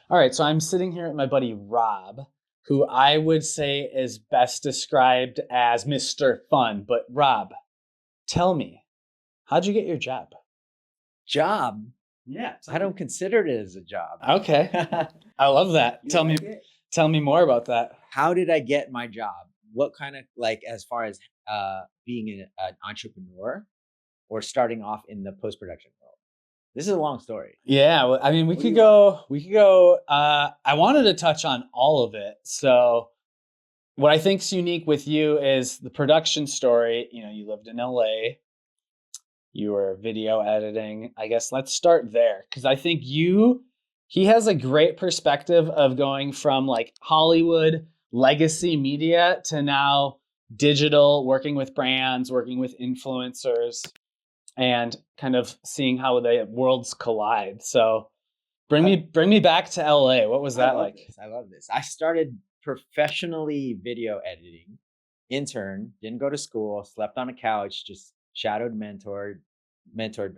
All right, so I'm sitting here with my buddy Rob, who I would say is best described as Mr. Fun. But Rob, tell me, how'd you get your job? Job. Yeah, I don't consider it as a job. Okay, I love that. You Tell me, like it? tell me more about that. How did I get my job? What kind of like as far as being an entrepreneur or starting off in the post production world? This is a long story. Yeah, well, I mean, we What do could you want? go. We could go. I wanted to touch on all of it. So, what I think's unique with you is the production story. You know, you lived in LA. You were video editing. I guess let's start there because I think he has a great perspective of going from like Hollywood legacy media to now digital, working with brands, working with influencers, and kind of seeing how the worlds collide. So I, bring me back to LA. What was I that love like? this. I love this. I started professionally video editing, intern, didn't go to school, slept on a couch, just shadowed, mentored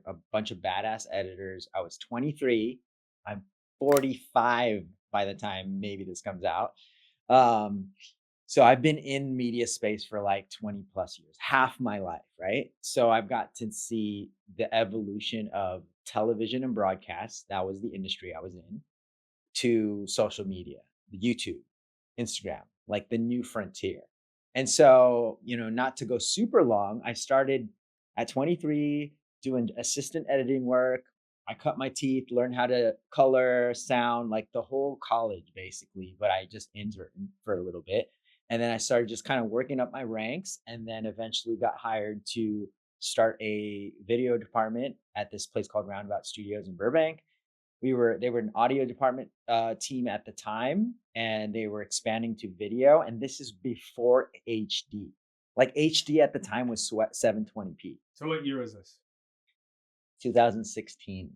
a bunch of badass editors. I was 23. I'm 45 by the time maybe this comes out. Um, so I've been in media space for like 20 plus years, half my life, right? So I've got to see the evolution of television and broadcast. That was the industry I was in, to social media, YouTube, Instagram, like the new frontier. And so, not to go super long, I started at 23 doing assistant editing work. I cut my teeth, learned how to color, sound, like the whole college basically, but I just interned for a little bit. And then I started just kind of working up my ranks and then eventually got hired to start a video department at this place called Roundabout Studios in Burbank. They were an audio department team at the time, and they were expanding to video, and this is before HD. Like HD at the time was 720p. So what year was this? 2016,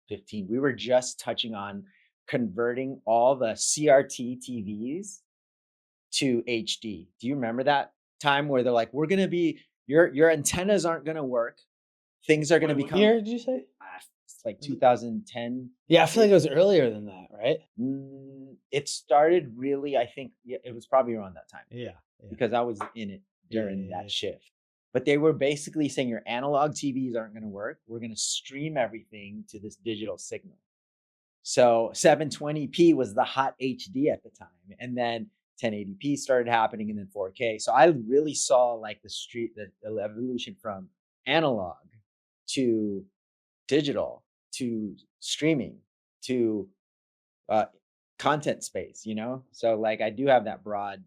15. We were just touching on converting all the CRT TVs to HD. Do you remember that time where they're like, we're gonna be your antennas aren't gonna work, things are gonna What become year did you say? it's like 2010. Yeah, I feel like it was earlier than that, right? It started really, I think, yeah, it was probably around that time Yeah. Yeah. because I was in it Yeah. during Yeah. that shift. But they were basically saying your analog TVs aren't going to work. We're going to stream everything to this digital signal. So 720p was the hot HD at the time. And then 1080p started happening and then 4K. So I really saw like the evolution from analog to digital to streaming to uh, content space, So like I do have that broad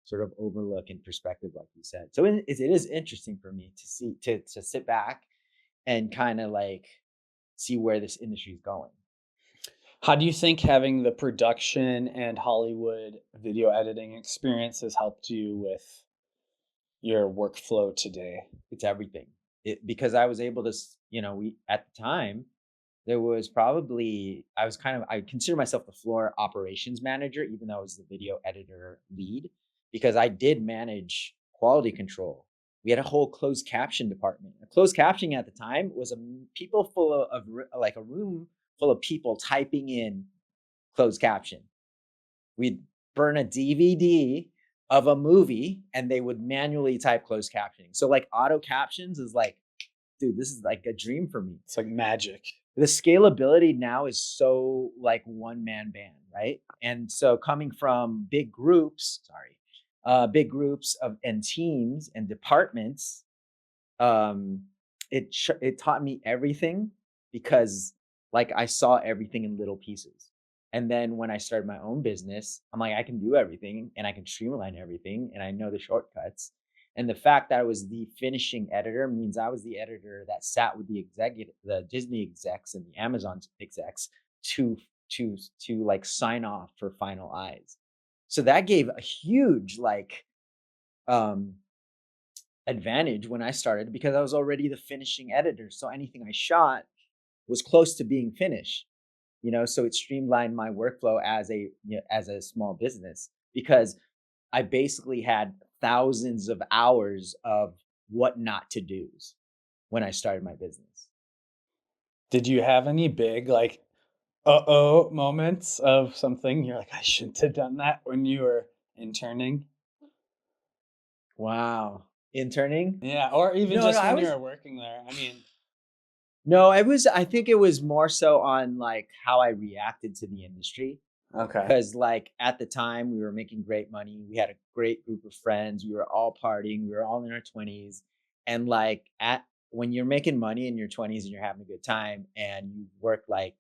sort of overlook and perspective, like you said. So it is interesting for me to see to sit back and kind of like see where this industry is going. How do you think having the production and Hollywood video editing experience has helped you with your workflow today? It's everything. Because I was able to, we at the time there was probably I consider myself the floor operations manager, even though I was the video editor lead, because I did manage quality control. We had a whole closed caption department. A closed captioning at the time was people full like a room full of people typing in closed caption. We'd burn a DVD of a movie and they would manually type closed captioning. So like auto captions is like, dude, this is like a dream for me. It's like magic. The scalability now is so like one man band, right? And so coming from big groups of and teams and departments, um, it taught me everything because like I saw everything in little pieces. And then when I started my own business, I'm like, I can do everything and I can streamline everything and I know the shortcuts. And the fact that I was the finishing editor means I was the editor that sat with the Disney execs and the Amazon execs to to like sign off for final eyes. So that gave a huge like um advantage when I started because I was already the finishing editor. So anything I shot was close to being finished, so it streamlined my workflow as a small business because I basically had thousands of hours of what not to do's when I started my business. Did you have any big like moments of something you're like, I shouldn't have done that when you were interning? Wow. Interning? Yeah, or even No, no, just I when you was were working there. I mean, no, I think it was more so on like how I reacted to the industry. okay. Because like at the time we were making great money. We had a great group of friends. We were all partying. We were all in our 20s. And like at when you're making money in your 20s and you're having a good time and you work like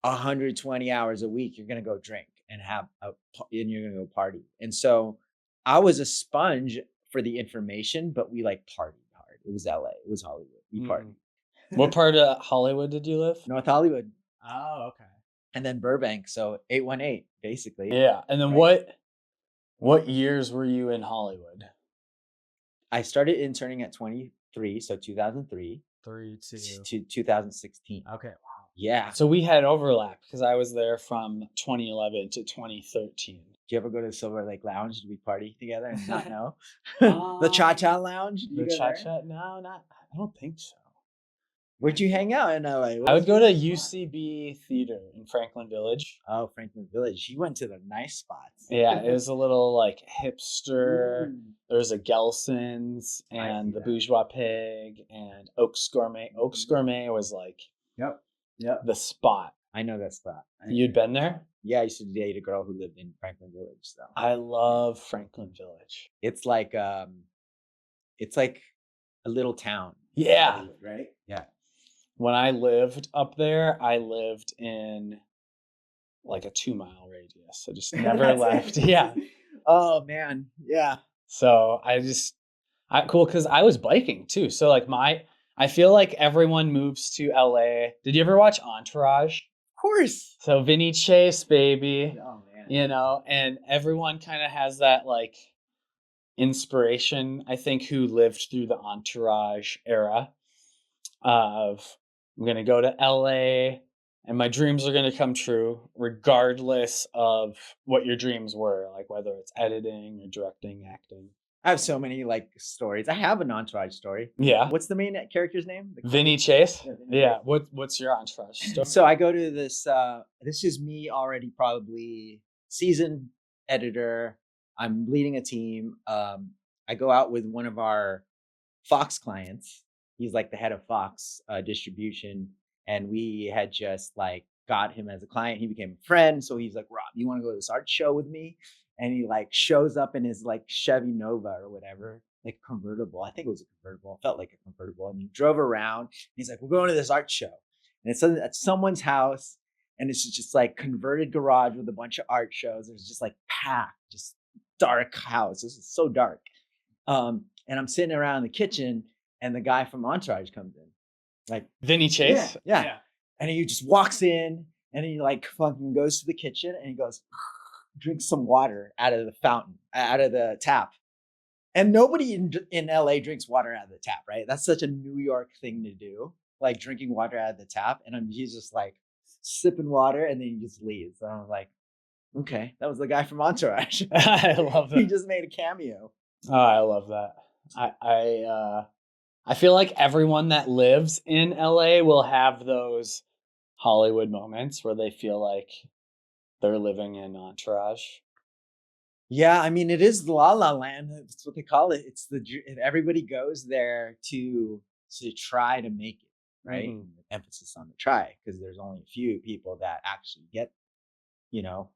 120 hours a week, you're gonna go drink and and you're gonna go party. And so I was a sponge for the information, but we like partied hard. It was LA. It was Hollywood. We Mm. partied. What part of Hollywood did you live? North Hollywood Oh, okay. and then Burbank. So 818, basically. Yeah, and then Right. what years were you in Hollywood? I started interning at 23, so 2003 3, 2. to 2016. Okay, wow. Yeah. So we had overlap because I was there from 2011 to 2013. Did you ever go to Silver Lake Lounge? Did we party together and not know? The Cha Cha Lounge? Did you The go there? Cha-Cha? No, not. I don't think so. Where'd you hang out in LA? What I was would go your to spot? UCB Theater in Franklin Village. Oh, Franklin Village. You went to the nice spots. Yeah, it was a little like hipster. Ooh, There was a Gelson's I and see the that. Bourgeois Pig and Oaks Gourmet. Oaks Mhm. Gourmet was like Yep. Yep. the spot. I know that spot. You'd been there? Yeah, I used to date a girl who lived in Franklin Village. So I love Franklin Village. it's like a little town. Yeah. Hollywood, right? Yeah. When I lived up there, I lived in like a 2-mile radius. I just never That's left. it. Yeah. Oh man. Yeah. So cool because I was biking too. So like I feel like everyone moves to LA. Did you ever watch Entourage? Of course. So Vinny Chase, baby, Oh man. and everyone kind of has that like inspiration, I think, who lived through the Entourage era of I'm gonna go to LA and my dreams are gonna come true, regardless of what your dreams were, like whether it's editing or directing, acting. I have so many like stories. I have an Entourage story. Yeah. What's the main character's name? Vinny Chase? Yeah, Vinny Yeah. What's your Entourage story? So I go to this. This is me already, probably seasoned editor. I'm leading a team. I go out with one of our Fox clients. He's like the head of Fox distribution, and we had just like got him as a client. He became a friend, so he's like, "Rob, you want to go to this art show with me?" And he like shows up in his like Chevy Nova or whatever, like convertible. I think it was a convertible. It felt like a convertible, and he drove around. And he's like, "We're going to this art show," and it's at someone's house, and it's just like converted garage with a bunch of art shows. There's just like packed, just dark house. This is so dark. And I'm sitting around in the kitchen, and the guy from Entourage comes in, like Vinny Chase? yeah. And he just walks in, and he like fucking goes to the kitchen, and he goes, drinks some water out of the fountain, out of the tap. And nobody in LA drinks water out of the tap, right? That's such a New York thing to do, like drinking water out of the tap. And he's just like sipping water, and then he just leaves. And I'm like, okay, that was the guy from Entourage. I love He that. just made a cameo. Oh, I love that. I feel like everyone that lives in LA will have those Hollywood moments where they feel like they're living in Entourage. Yeah, I mean, it is La La Land. That's what they call it. It's everybody goes there to try to make it, right? Mhm. Emphasis on the try, because there's only a few people that actually you know,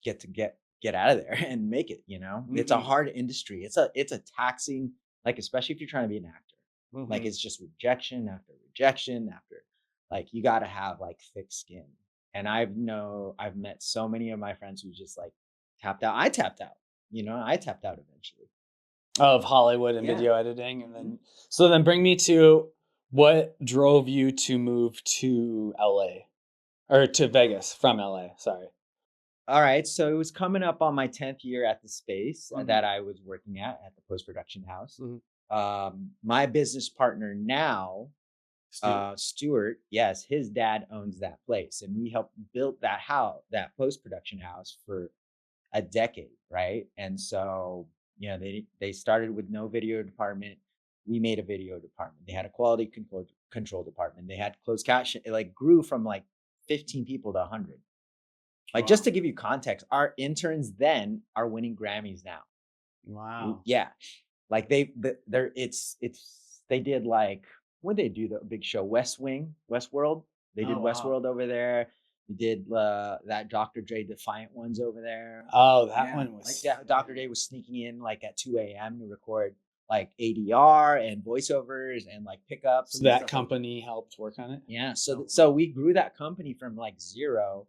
get out of there and make it. It's a Mhm. hard industry. It's a taxing, like especially if you're trying to be an actor. Like Mhm. it's just rejection after rejection after, like you got to have like thick skin. And I've met so many of my friends who just like tapped out. I tapped out. I tapped out eventually. Of Hollywood and Yeah. video editing, and then bring me to what drove you to move to LA or to Vegas from LA. Sorry. All right, so it was coming up on my 10th year at the space Mhm. that I was working at the post-production house. Mhm. My business partner now, Stuart. Stuart, yes, his dad owns that place, and we helped build that house, that post-production house, for a decade, right? And so, they started with no video department. We made a video department. They had a quality control department. They had closed caption. It like grew from like 15 people to 100. Like, just to give you context, our interns then are winning Grammys now. Wow. Yeah. Like they're they did like, what did they do, the big show? Westworld. They did Oh, wow. Westworld over there. They did that Dr. Dre Defiant ones over there. Oh, that Yeah. one Like was. that Dr. Dre was sneaking in like at 2 a.m. to record like ADR and voiceovers and like pickups. So and that stuff like company helped work on it. Yeah. So we grew that company from like zero,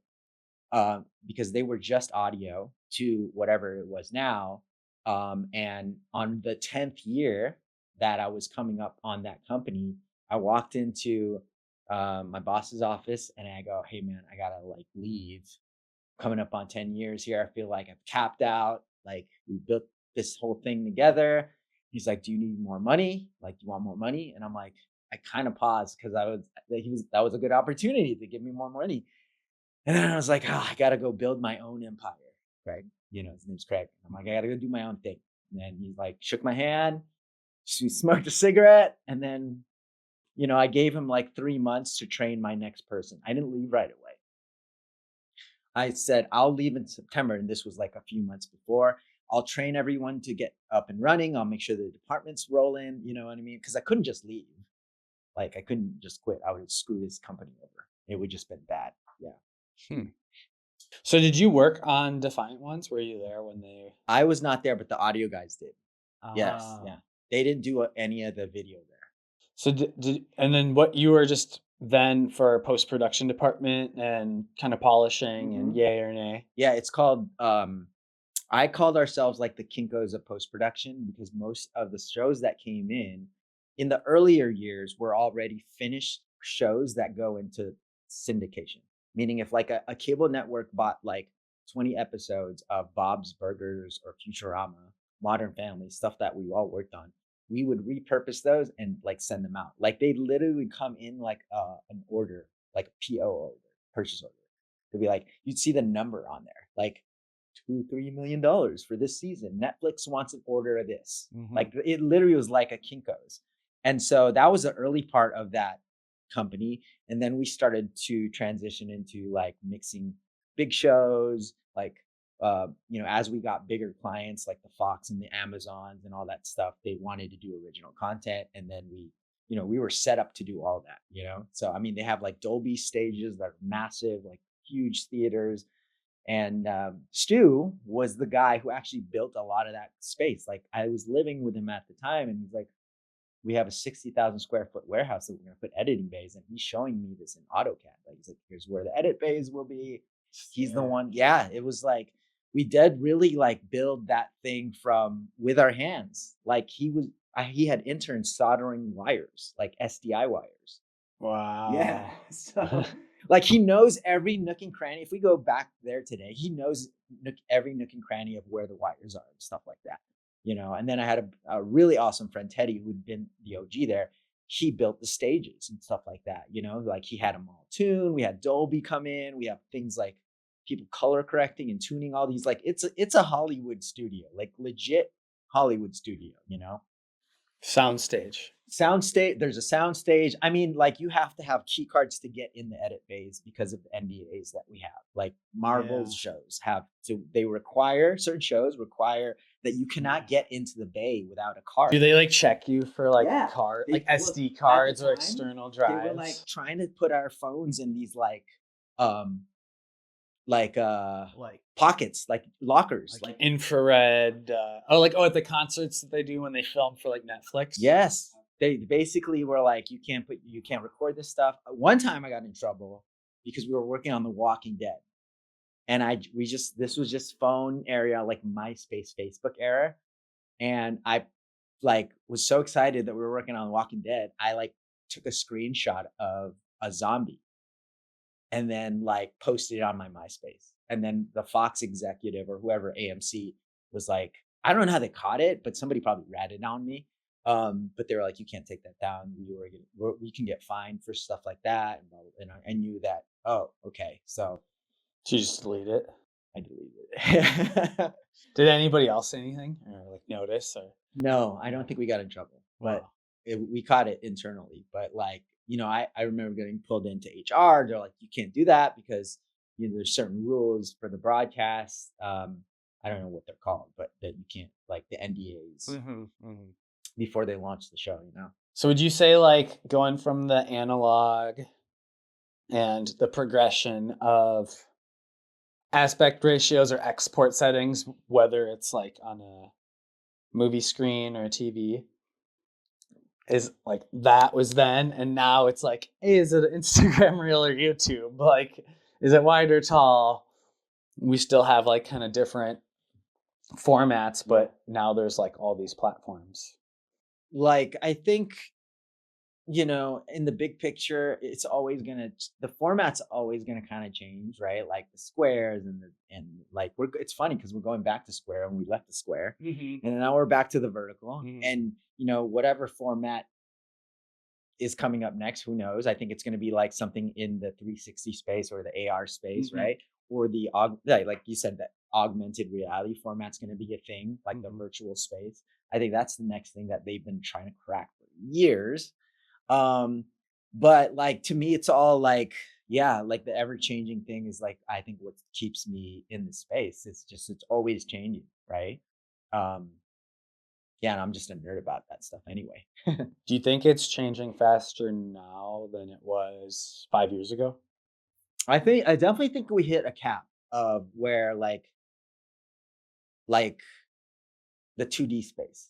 because they were just audio, to whatever it was now. And on the 10th year that I was coming up on that company, I walked into my boss's office and I go, "Hey man, I gotta like leave. Coming up on 10 years here. I feel like I've capped out. Like, we built this whole thing together." He's like, "Do you need more money? Like, do you want more money?" And I'm like, I kind of paused because that was a good opportunity to give me more money. And then I was like, "Oh, I gotta go build my own empire." Craig, his name's Craig. I'm like, "I gotta go do my own thing." And then he like shook my hand, she smoked a cigarette, and then, I gave him like 3 months to train my next person. I didn't leave right away. I said, "I'll leave in September." And this was like a few months before. "I'll train everyone to get up and running. I'll make sure the departments roll in." You know what I mean? Because I couldn't just leave. Like, I couldn't just quit. I would screw this company over. It would just been bad. Yeah. Hmm. So did you work on Defiant Ones? Were you there when they? I was not there, but the audio guys did. Yes. Ah. Yeah. They didn't do any of the video there. So and then what you were just then for post-production department and kind of polishing and yay or nay? Yeah. It's called, I called ourselves like the Kinkos of post production, because most of the shows that came in the earlier years were already finished shows that go into syndication. Meaning, if like a cable network bought like 20 episodes of Bob's Burgers or Futurama, Modern Family, stuff that we all worked on, we would repurpose those and like send them out. Like, they literally come in like an order, like a PO order, purchase order. They'd be like, you'd see the number on there, like $2-3 million for this season. Netflix wants an order of this. Like, it literally was like a Kinko's. And so that was the early part of that company. And then we started to transition into like mixing big shows, like, as we got bigger clients like the Fox and the Amazons and all that stuff, they wanted to do original content. And then we were set up to do all that. So, I mean, they have like Dolby stages that are massive, like huge theaters. And Stu was the guy who actually built a lot of that space. Like, I was living with him at the time, and he's like, "We have a 60,000 square foot warehouse that we're going to put editing bays." And he's showing me this in AutoCAD. Like, he's like, "Here's where the edit bays will be." He's the one. Yeah, it was like, we did really like build that thing from with our hands. Like, he had interns soldering wires, like SDI wires. Wow. Yeah. So, like, he knows every nook and cranny. If we go back there today, he knows every nook and cranny of where the wires are and stuff like that. And then I had a really awesome friend, Teddy, who'd been the OG there. He built the stages and stuff like that. Like, he had them all tuned. We had Dolby come in. We have things like people color correcting and tuning all these. Like, it's a Hollywood studio, like legit Hollywood studio. Soundstage. There's a sound stage. I mean, like, you have to have key cards to get in the edit bays because of the NDAs that we have. Like, Marvel's shows certain shows require that you cannot get into the bay without a card. Do they like check you for like Yeah. like SD cards or external drives? They were like trying to put our phones in these like pockets, like lockers, like infrared. At the concerts that they do when they film for like Netflix. Yes. They basically were like, you can't record this stuff. One time I got in trouble because we were working on The Walking Dead. And this was just phone area, like MySpace, Facebook era. And I like was so excited that we were working on The Walking Dead. I like took a screenshot of a zombie and then like posted it on my MySpace. And then the Fox executive or whoever, AMC, was like, I don't know how they caught it, but somebody probably ratted on me. But they were like, you can't take that down. We can get fined for stuff like that. And I knew that. Oh, okay. So you just delete it. I deleted it. Did anybody else say anything or like notice? Or no, I don't think we got in trouble, but we caught it internally. But like, I remember getting pulled into HR. They're like, you can't do that because there's certain rules for the broadcast. I don't know what they're called, but that you can't, like the NDAs before they launch the show. So would you say like going from the analog and the progression of aspect ratios or export settings, whether it's like on a movie screen or a TV, is like that was then, and now it's like, hey, is it an Instagram reel or YouTube? Like, is it wide or tall? We still have like kind of different formats, but now there's like all these platforms. Like, I think, in the big picture, the format's always gonna kind of change, right? Like the squares and like it's funny because we're going back to square and we left the square, and now we're back to the vertical, and whatever format is coming up next, who knows? I think it's going to be like something in the 360 space or the AR space, right? Or like you said, that augmented reality format's going to be a thing, like the virtual space. I think that's the next thing that they've been trying to crack for years. But like to me, it's all like, yeah, like the ever changing thing is like, I think what keeps me in the space. It's always changing, right? Yeah, and I'm just a nerd about that stuff anyway. Do you think it's changing faster now than it was 5 years ago? I definitely think we hit a cap of where like the 2D space.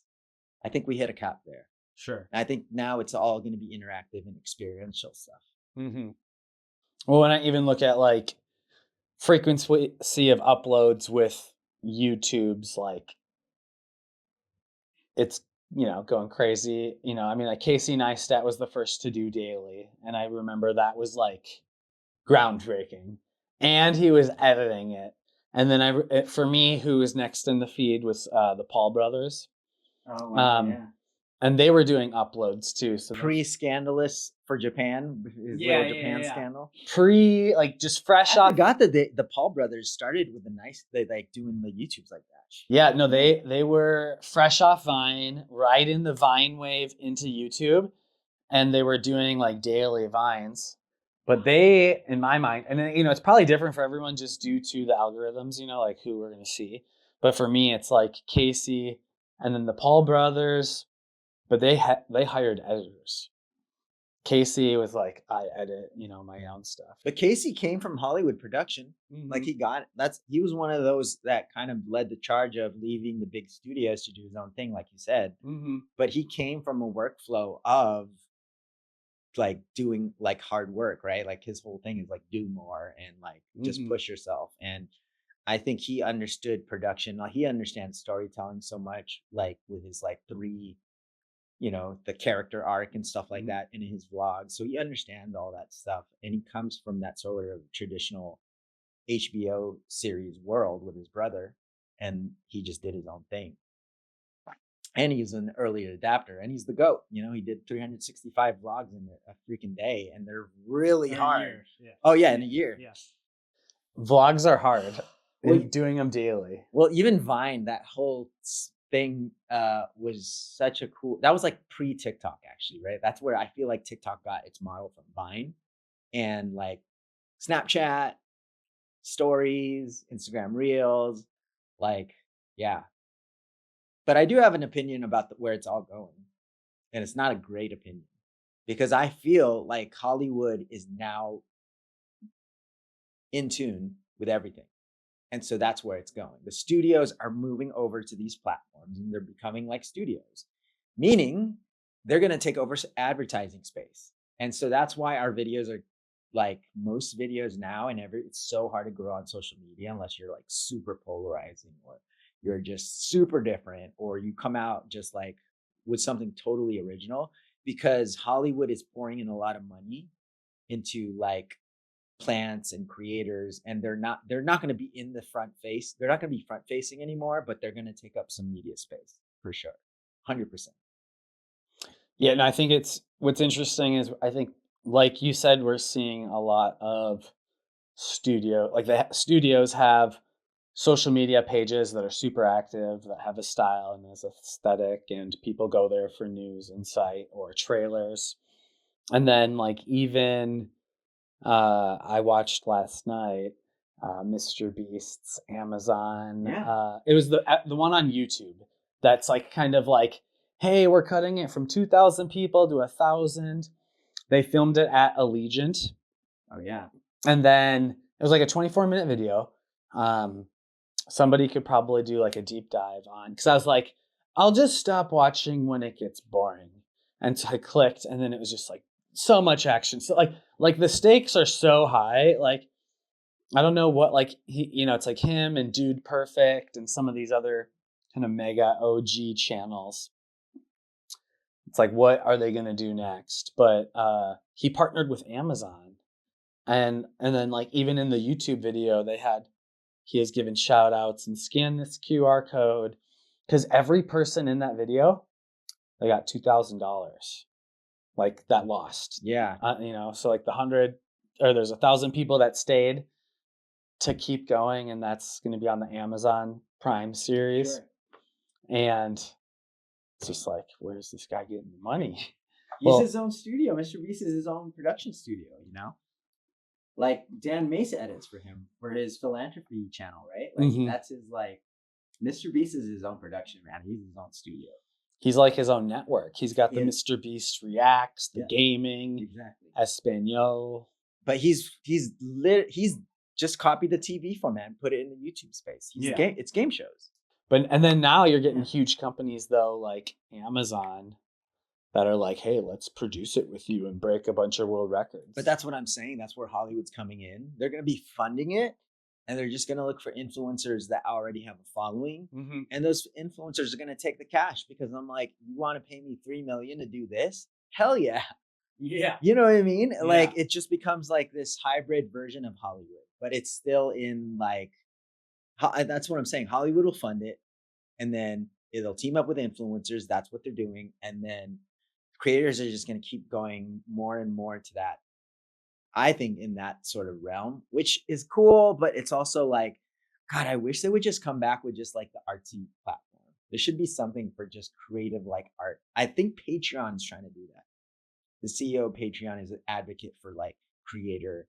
I think we hit a cap there. Sure. And I think now it's all going to be interactive and experiential stuff. Well, when I even look at like frequency of uploads with YouTube's, like it's going crazy. I mean, like Casey Neistat was the first to do daily, and I remember that was like groundbreaking, and he was editing it. And then for me, who was next in the feed was the Paul brothers. Oh wow, yeah. And they were doing uploads too. So pre-scandalous for Japan, his little Japan scandal. Like just fresh off. I forgot that the Paul brothers started with they like doing the YouTubes like that. Yeah, no, they were fresh off Vine, right in the Vine wave into YouTube, and they were doing like daily Vines. But they, in my mind, and it's probably different for everyone just due to the algorithms, like who we're gonna see. But for me, it's like Casey and then the Paul brothers, but they hired editors. Casey was like, I edit, my own stuff. But Casey came from Hollywood production. Like he was one of those that kind of led the charge of leaving the big studios to do his own thing, like you said. But he came from a workflow of like doing like hard work, right? Like his whole thing is like do more and like just push yourself. And I think he understood production. Like he understands storytelling so much, like with his like three, the character arc and stuff like that in his vlogs. So he understands all that stuff. And he comes from that sort of traditional HBO series world with his brother. And he just did his own thing. And he's an early adapter, and he's the GOAT. He did 365 vlogs in a freaking day, and they're really hard. Oh yeah, in a year. Yeah. Vlogs are hard. Doing them daily. Well, even Vine, that whole thing was such a cool. That was like pre-TikTok, actually, right? That's where I feel like TikTok got its model from Vine, and like Snapchat, stories, Instagram Reels, like yeah. But I do have an opinion about where it's all going. And it's not a great opinion because I feel like Hollywood is now in tune with everything. And so that's where it's going. The studios are moving over to these platforms and they're becoming like studios, meaning they're going to take over advertising space. And so that's why our videos are like most videos now it's so hard to grow on social media unless you're like super polarizing or you're just super different, or you come out just like with something totally original, because Hollywood is pouring in a lot of money into like plants and creators, and they're not going to be in the front face. They're not going to be front facing anymore, but they're going to take up some media space for sure. 100%. Yeah. And I think what's interesting is I think, like you said, we're seeing a lot of the studios have social media pages that are super active, that have a style and an aesthetic, and people go there for news, insight, or trailers. And then like even I watched last night Mr. Beast's Amazon. Yeah. It was the one on YouTube that's like kind of like, hey, we're cutting it from 2,000 people to 1,000. They filmed it at Allegiant, Oh yeah. and then it was like a 24-minute video. Somebody could probably do like a deep dive on, because I was like, I'll just stop watching when it gets boring. And so I clicked, and then it was just like so much action. So like the stakes are so high. Like I don't know what, like he, it's like him and Dude Perfect and some of these other kind of mega OG channels. It's like, what are they gonna do next? But he partnered with Amazon, and then like even in the YouTube video, he has given shout outs and scan this QR code, because every person in that video, they got $2,000, like that lost. Yeah. So like there's 1,000 people that stayed to keep going, and that's going to be on the Amazon Prime series. Sure. And it's just like, where's this guy getting the money? He's his own studio. Mr. Beast is his own production studio, Like Dan Mace edits for him for his philanthropy channel, right? Like that's his like Mr. Beast is his own production, man. He's his own studio. He's like his own network. He's got the Mr. Beast Reacts, the gaming, exactly, Espanol. But he's just copied the TV format and put it in the YouTube space. It's game shows. And then now you're getting huge companies though, like Amazon, that are like, hey, let's produce it with you and break a bunch of world records. But that's what I'm saying. That's where Hollywood's coming in. They're going to be funding it, and they're just going to look for influencers that already have a following. And those influencers are going to take the cash, because I'm like, you want to pay me $3 million to do this? Hell yeah. Yeah. You know what I mean? Yeah. Like it just becomes like this hybrid version of Hollywood, but it's still in like, that's what I'm saying. Hollywood will fund it, and then it'll team up with influencers. That's what they're doing. And then creators are just going to keep going more and more to that, I think, in that sort of realm, which is cool. But it's also like, God, I wish they would just come back with just like the artsy platform. There should be something for just creative like art. I think Patreon is trying to do that. The CEO of Patreon is an advocate for like creator,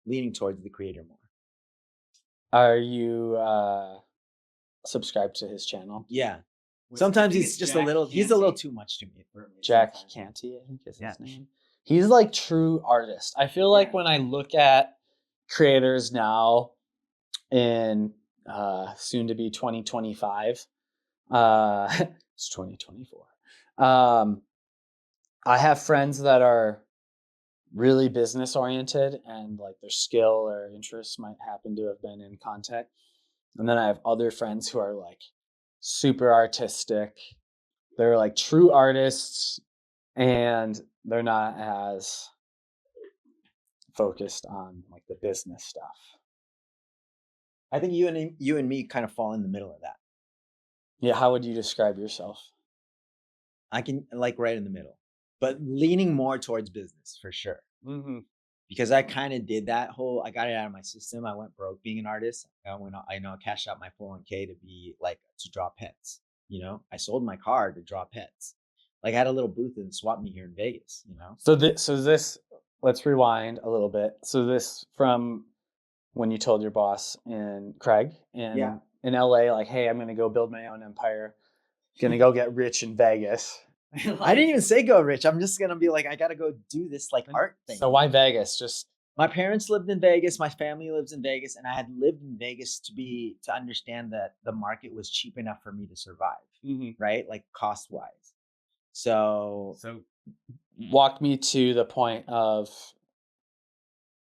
leaning towards the creator more. Are you subscribed to his channel? Yeah. Sometimes he's just he's a little too much to me. Jack Canty, I think is his name. He's like true artist. I feel like when I look at creators now in soon to be 2025, it's 2024. I have friends that are really business oriented, and like their skill or interests might happen to have been in content. And then I have other friends who are like super artistic. They're like true artists, and they're not as focused on like the business stuff. I think you and me kind of fall in the middle of that. Yeah, how would you describe yourself? I can like right in the middle, but leaning more towards business for sure. Because I kind of did that whole, I got it out of my system. I went broke being an artist. I cashed out my 401k to be like, to draw pets. I sold my car to draw pets. Like I had a little booth in Swap Meet here in Vegas, So this, let's rewind a little bit. So this from when you told your boss in Craig in LA, like, hey, I'm going to go build my own empire. Going to go get rich in Vegas. I didn't even say go rich. I'm just going to be like, I got to go do this like art thing. So why Vegas? Just my parents lived in Vegas. My family lives in Vegas, and I had lived in Vegas to understand that the market was cheap enough for me to survive, right? Like cost wise. So walk me to the point of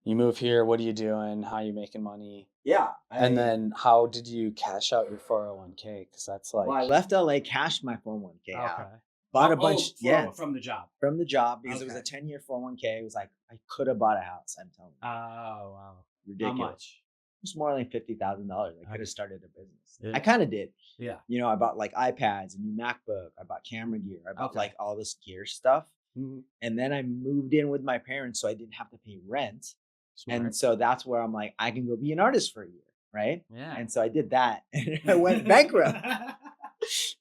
you move here. What are you doing? How are you making money? Yeah. And then how did you cash out your 401k? Because that's like, well, I left LA, cashed my 401k out. Bought a bunch, from the jojob. From the job, because it was a 10-year 401k. It was like, I could have bought a house, I'm telling you. Oh, wow. Ridiculous. How much? It was more like $50,000. I could have started a business. Yeah. I kind of did. Yeah. I bought like iPads, a new MacBook. I bought camera gear. I bought like all this gear stuff. And then I moved in with my parents, so I didn't have to pay rent. Smart. And so that's where I'm like, I can go be an artist for a year, right? Yeah. And so I did that, and I went bankrupt.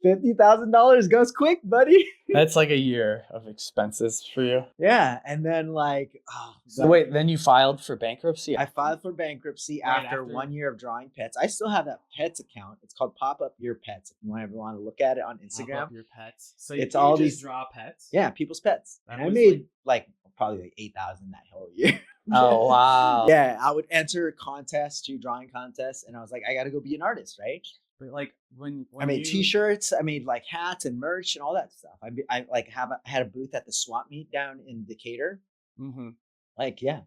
$50,000 goes quick, buddy. That's like a year of expenses for you. Yeah, and then like, oh, So wait, then you filed for bankruptcy? I filed for bankruptcy Right after after? 1 year of drawing pets. I still have that pets account. It's called Pop Up Your Pets. If you ever want to look at it on Pop Instagram, up your pets. So It's you all just these- draw pets. yeah, people's pets. That And I was, made like probably like 8,000 that whole year. Oh, wow. Yeah, I would enter contests, do drawing contests, and I was like, I got to go be an artist, right? But like when I made you, T-shirts, I made like hats and merch and all that stuff. I like had a booth at the swap meet down in Decatur. Mhm. Like, yeah,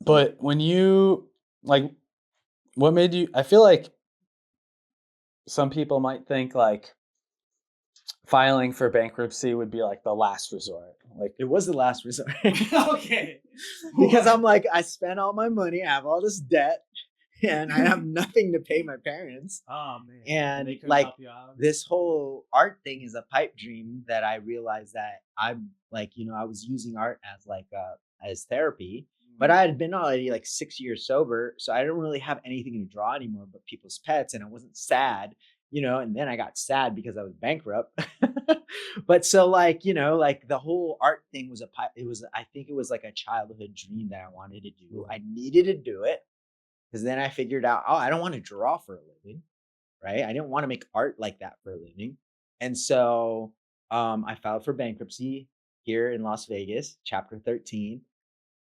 But when you like, what made you? I feel like some people might think like filing for bankruptcy would be like the last resort. Like, it was the last resort. Okay. Because I'm like, I spent all my money, I have all this debt, and I have nothing to pay my parents. Oh man. And, they couldn't like, help you out? This whole art thing is a pipe dream that I realized that I'm like, I was using art as like as therapy, but I had been already like 6 years sober, so I didn't really have anything to draw anymore but people's pets, and I wasn't sad, and then I got sad because I was bankrupt. But so like, like the whole art thing was I think it was like a childhood dream that I wanted to do. I needed to do it because then I figured out, oh, I don't want to draw for a living, right? I didn't want to make art like that for a living. And so I filed for bankruptcy here in Las Vegas, Chapter 13.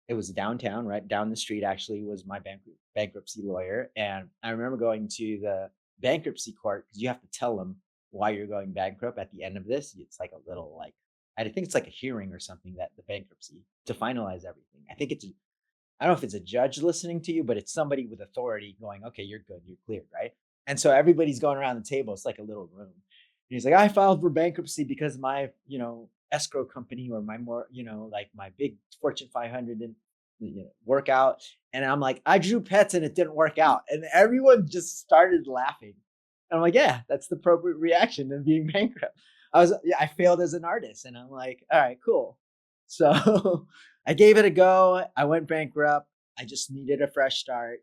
It was downtown, right down the street, actually, was my bankruptcy lawyer. And I remember going to the bankruptcy court because you have to tell them why you're going bankrupt at the end of this. It's like a little like, I think it's like a hearing or something, that the bankruptcy to finalize everything. I think I don't know if it's a judge listening to you, but it's somebody with authority going, okay, you're good, you're cleared, right? And so everybody's going around the table. It's like a little room. And he's like, I filed for bankruptcy because my, escrow company or my more, like my big Fortune 500 didn't, work out. And I'm like, I drew pets and it didn't work out. And everyone just started laughing. And I'm like, yeah, that's the appropriate reaction of being bankrupt. I failed as an artist. And I'm like, all right, cool. So I gave it a go. I went bankrupt. I just needed a fresh start.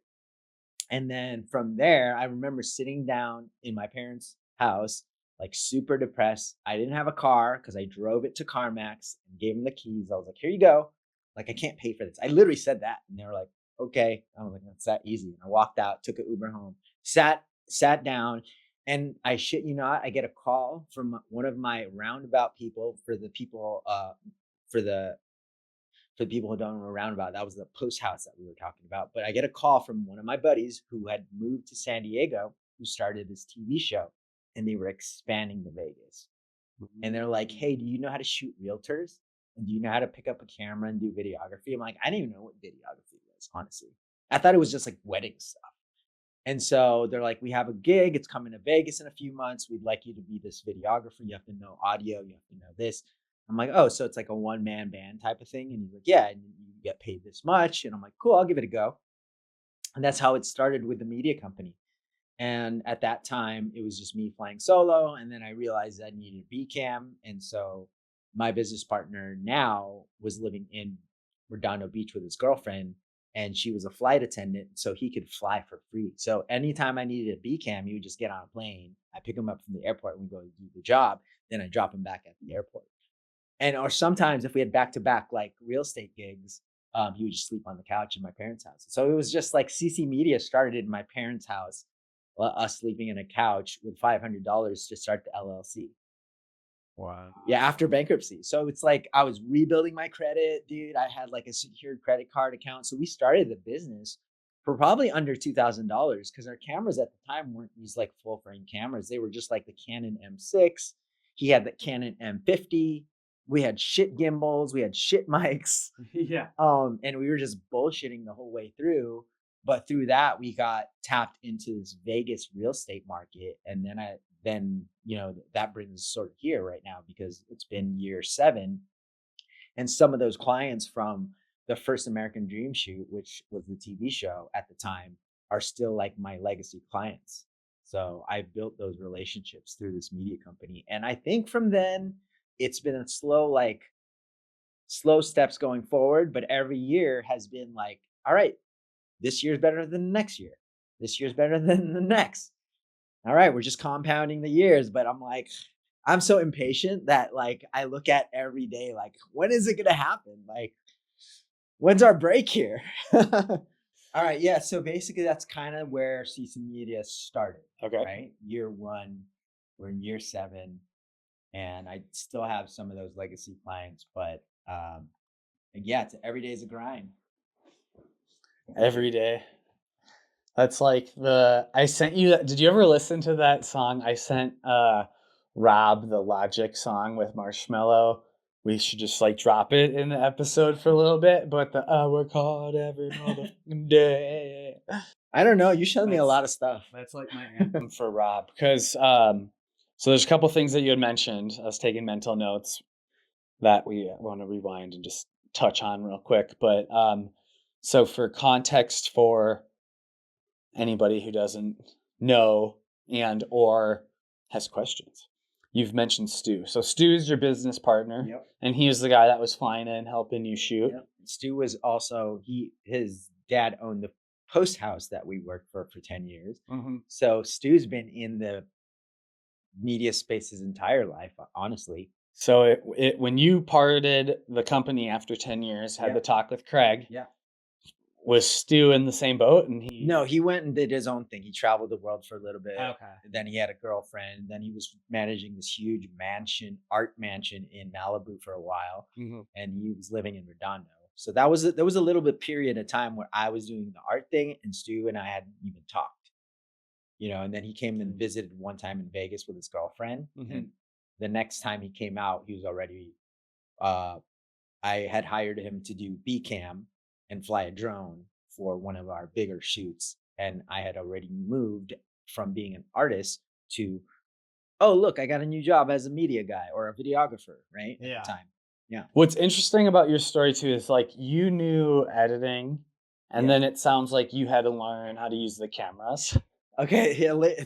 And then from there, I remember sitting down in my parents' house, like super depressed. I didn't have a car because I drove it to CarMax and gave them the keys. I was like, here you go. Like, I can't pay for this. I literally said that. And they were like, okay. I was like, that's that easy. And I walked out, took an Uber home, sat down. And I shit you not, I get a call from one of my roundabout people for the people who don't know roundabout. That was the post house that we were talking about. But I get a call from one of my buddies who had moved to San Diego, who started this TV show, and they were expanding to Vegas. And they're like, hey, do you know how to shoot realtors? And do you know how to pick up a camera and do videography? I'm like, I didn't even know what videography was, honestly. I thought it was just like wedding stuff. And so they're like, we have a gig. It's coming to Vegas in a few months. We'd like you to be this videographer. You have to know audio. You have to know this. I'm like, oh, so it's like a one-man band type of thing. And he's like, yeah, and you get paid this much. And I'm like, cool, I'll give it a go. And that's how it started with the media company. And at that time, it was just me flying solo. And then I realized I needed a B cam. And so my business partner now was living in Redondo Beach with his girlfriend, and she was a flight attendant, so he could fly for free. So anytime I needed a B cam, he would just get on a plane. I pick him up from the airport and we go do the job. Then I drop him back at the airport. And or sometimes if we had back-to-back like real estate gigs, he would just sleep on the couch in my parents' house. So it was just like CC Media started in my parents' house, us sleeping in a couch with $500 to start the LLC. Wow. Yeah, after bankruptcy. So it's like I was rebuilding my credit, dude. I had like a secured credit card account. So we started the business for probably under $2,000 because our cameras at the time weren't these like full frame cameras. They were just like the Canon M6. He had the Canon M50. We had shit gimbals. We had shit mics. Yeah. And we were just bullshitting the whole way through. But through that, we got tapped into this Vegas real estate market. And then that brings us sort of here right now because it's been year 7. And some of those clients from the first American Dream shoot, which was the TV show at the time, are still like my legacy clients. So I built those relationships through this media company. And I think from then it's been a slow steps going forward, but every year has been like, all right, this year's better than the next year. This year's better than the next. all right, we're just compounding the years. But I'm like, I'm so impatient that like I look at every day like, when is it gonna happen? Like, when's our break here? All right, yeah. So basically, that's kind of where CC Media started. Okay. Right, year one, we're in year 7, and I still have some of those legacy clients, but yeah, every day is a grind. Every day. That's like I sent you that. Did you ever listen to that song? I sent Rob the Logic song with Marshmello. We should just like drop it in the episode for a little bit, but I work hard every motherfucking day. I don't know. You showed me a That's- lot of stuff. That's like my anthem. For Rob, because so there's a couple things that you had mentioned. I was taking mental notes that we want to rewind and just touch on real quick. But so for context for anybody who doesn't know and or has questions, you've mentioned Stu. So Stu is your business partner, Yep. and he was the guy that was flying in helping you shoot. Yep. Stu was also his dad owned the post house that we worked for 10 years. Mm-hmm. So Stu's been in the media space his entire life, honestly. So when you parted the company after 10 years, had Yeah. the talk with Craig, Yeah. was Stu in the same boat? And No, he went and did his own thing. He traveled the world for a little bit. Okay. Then he had a girlfriend. Then he was managing this huge art mansion in Malibu for a while, and he was living in Redondo. So there was a little bit period of time where I was doing the art thing, and Stu and I hadn't even talked, and then he came and visited one time in Vegas with his girlfriend. And the next time he came out, he was already, I had hired him to do B-cam and fly a drone for one of our bigger shoots. And I had already moved from being an artist to, oh, look, I got a new job as a media guy or a videographer, right? Yeah. At the time. What's interesting about your story too is like you knew editing, and Yeah. then it sounds like you had to learn how to use the cameras. Okay,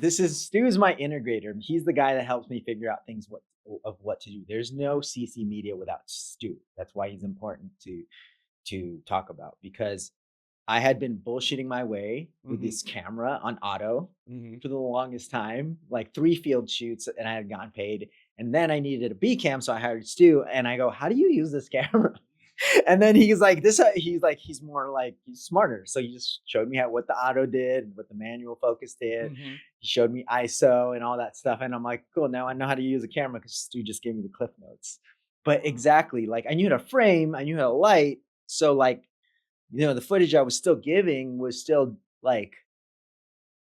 Stu is my integrator. He's the guy that helps me figure out things what to do. There's no CC Media without Stu. That's why he's important to talk about, because I had been bullshitting my way with this camera on auto for the longest time, like 3 field shoots, and I had gotten paid. And then I needed a B cam, so I hired Stu, and I go, "How do you use this camera?" And then he's like, he's more like, he's smarter. So he just showed me what the auto did and what the manual focus did. He showed me ISO and all that stuff. And I'm like, cool, now I know how to use a camera because Stu just gave me the cliff notes. But exactly, like I knew how to frame, I knew how to light. So like, the footage I was still giving was still like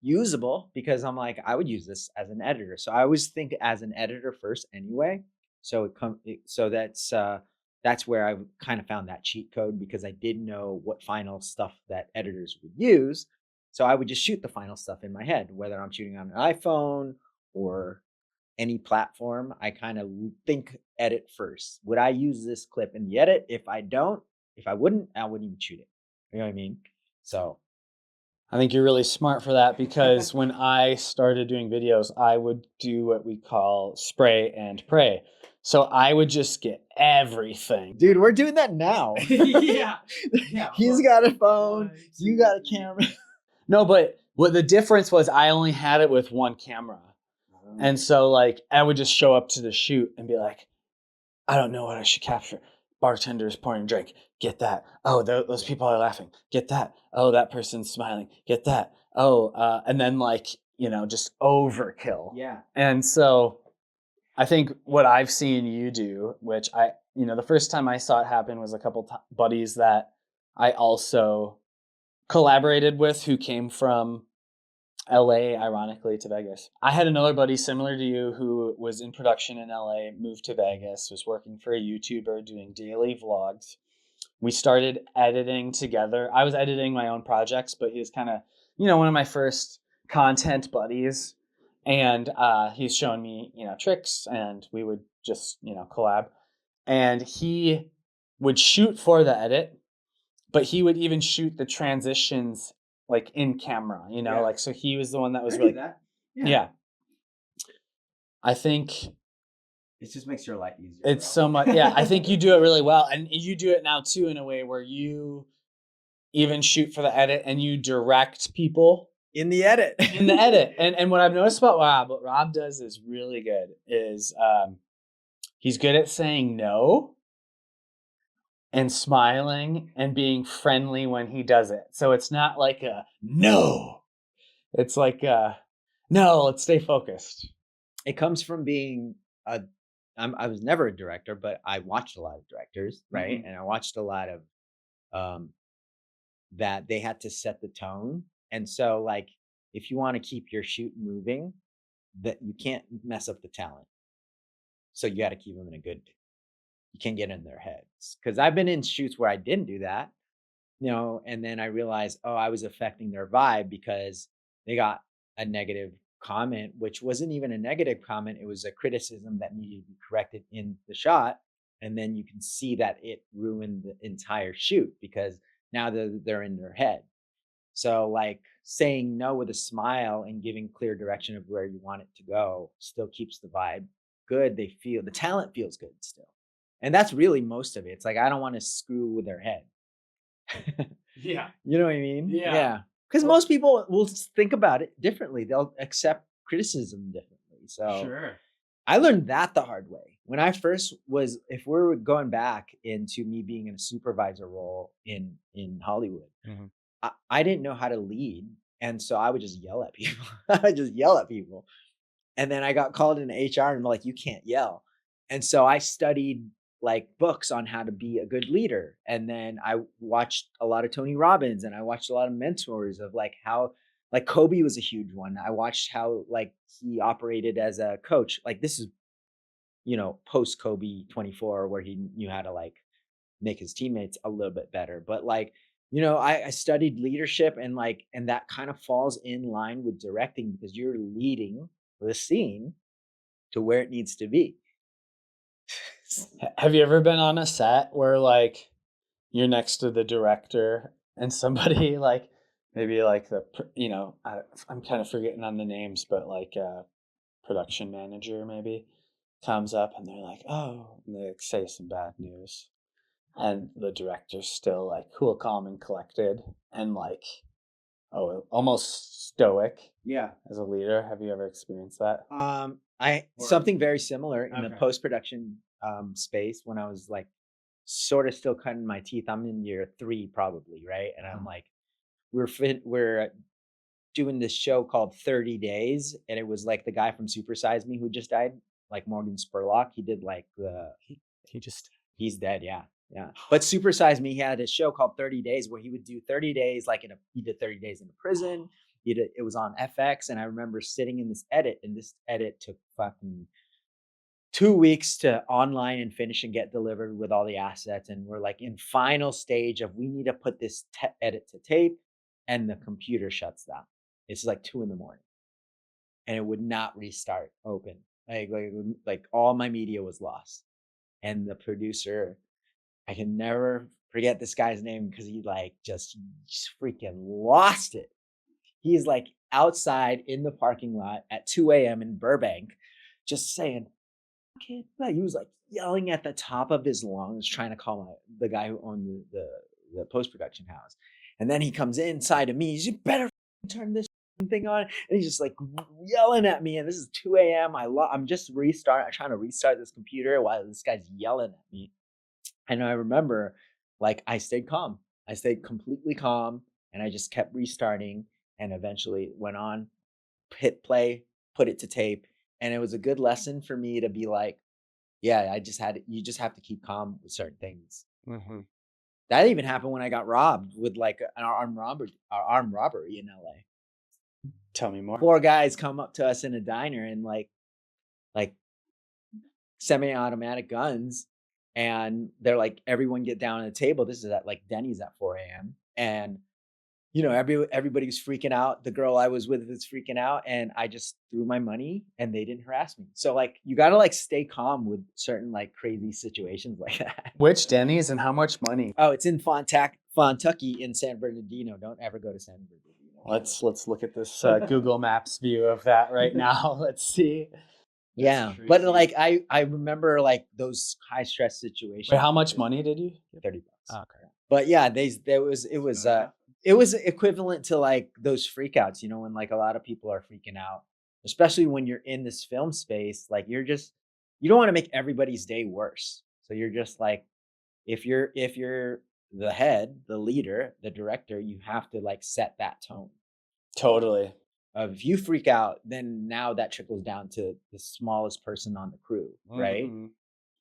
usable, because I'm like, I would use this as an editor. So I always think as an editor first anyway. So that's where I kind of found that cheat code, because I didn't know what final stuff that editors would use. So I would just shoot the final stuff in my head, whether I'm shooting on an iPhone or any platform. I kind of think edit first. Would I use this clip in the edit? If I wouldn't even shoot it. You know what I mean? So I think you're really smart for that, because when I started doing videos, I would do what we call spray and pray. So I would just get everything. dude, we're doing that now. Yeah. He's got a phone. You got a camera. No, but what the difference was, I only had it with one camera. And so like I would just show up to the shoot and be like, I don't know what I should capture. Bartender's pouring a drink. Get that. Oh, those people are laughing. Get that. Oh, that person's smiling. Get that. Oh, and then like, just overkill. Yeah. And so I think what I've seen you do, which the first time I saw it happen was a couple buddies that I also collaborated with who came from LA, ironically, to Vegas. I had another buddy similar to you who was in production in LA, moved to Vegas, was working for a YouTuber doing daily vlogs. We started editing together. I was editing my own projects, but he was kind of, one of my first content buddies. And he's shown me, tricks, and we would just, collab. And he would shoot for the edit, but he would even shoot the transitions like in camera, Yeah. like, so he was the one that was I do really, that. yeah. I think It just makes your life easier. it's bro. so much. Yeah, I think you do it really well. And you do it now too, in a way where you even shoot for the edit and you direct people. in the edit. in the edit. And what I've noticed about Rob, what Rob does is really good. Is he's good at saying no and smiling and being friendly when he does it. So it's not like a no. It's like no. Let's stay focused. It comes from being I was never a director, but I watched a lot of directors, right? Mhm. And I watched a lot of that they had to set the tone. And so, like, if you want to keep your shoot moving, that you can't mess up the talent. So you got to keep them in a good. You can't get in their heads because I've been in shoots where I didn't do that, and then I realized, oh, I was affecting their vibe because they got a negative comment, which wasn't even a negative comment. It was a criticism that needed to be corrected in the shot. And then you can see that it ruined the entire shoot because now they're in their head. So, like, saying no with a smile and giving clear direction of where you want it to go still keeps the vibe good. The talent feels good still. And that's really most of it. It's like, I don't want to screw with their head. Yeah. You know what I mean? Yeah. Because Well- most people will think about it differently. They'll accept criticism differently. So Sure. I learned that the hard way. When I first was, if we're going back into me being in a supervisor role in Hollywood, Mhm. I didn't know how to lead. And so I would just yell at people. I would just yell at people. And then I got called into HR and like, you can't yell. And so I studied like books on how to be a good leader. And then I watched a lot of Tony Robbins and I watched a lot of mentors of like how, like Kobe was a huge one. I watched how like he operated as a coach. Like this is, post Kobe 24, where he knew how to like make his teammates a little bit better. But like, I studied leadership and like, and that kind of falls in line with directing because you're leading the scene to where it needs to be. Have you ever been on a set where like you're next to the director and somebody like maybe like I'm kind of forgetting on the names, but like a production manager maybe comes up and they're like, oh, and they like, say some bad news, and the director's still like cool, calm, and collected, and like almost stoic Yeah. as a leader. Have you ever experienced that? Or- Something very similar in the Okay. post-production space when I was like sort of still cutting my teeth. I'm in year 3 probably, right? And I'm like, we're doing this show called 30 Days, and it was like the guy from Super Size Me who just died, like Morgan Spurlock. He did like he's dead, yeah. Yeah. But Super Size Me, he had a show called 30 Days where he would do 30 days, like he did 30 days in a prison. It was on FX. And I remember sitting in this edit, and this edit took fucking 2 weeks to online and finish and get delivered with all the assets. And we're like in final stage of we need to put this edit to tape, and the computer shuts down. It's like 2 a.m. and it would not restart open. Like all my media was lost. And the producer, I can never forget this guy's name because he like just freaking lost it. He's like outside in the parking lot at 2 a.m. in Burbank, just saying, "Fuck it." He was like yelling at the top of his lungs, trying to call the guy who owned the post production house. And then he comes inside of me. He's, "You better turn this thing on." And he's just like yelling at me. And this is 2 a.m. I'm just trying to restart this computer while this guy's yelling at me. And I remember, like, I stayed calm. I stayed completely calm, and I just kept restarting, and eventually went on, hit play, put it to tape, and it was a good lesson for me to be like, yeah, you just have to keep calm with certain things. Mm-hmm. That even happened when I got robbed with like an armed robbery in LA. Tell me more. 4 guys come up to us in a diner and like semi-automatic guns. And they're like, everyone get down at the table. This is at like Denny's at 4 a.m. And everybody was freaking out. The girl I was with was freaking out, and I just threw my money, and they didn't harass me. So like, you gotta like stay calm with certain like crazy situations like that. Which Denny's and how much money? Oh, it's in Fontucky in San Bernardino. Don't ever go to San Bernardino. Let's look at this Google Maps view of that right now. Let's see. Yeah, That's but crazy. like I remember like those high stress situations. Wait, how much money did you? $30. Okay. But yeah, it was it was equivalent to like those freakouts, you know, when like a lot of people are freaking out, especially when you're in this film space. Like you don't want to make everybody's day worse. So you're just like, if you're the head, the leader, the director, you have to like set that tone. Totally. If you freak out, then now that trickles down to the smallest person on the crew, right? Mhm.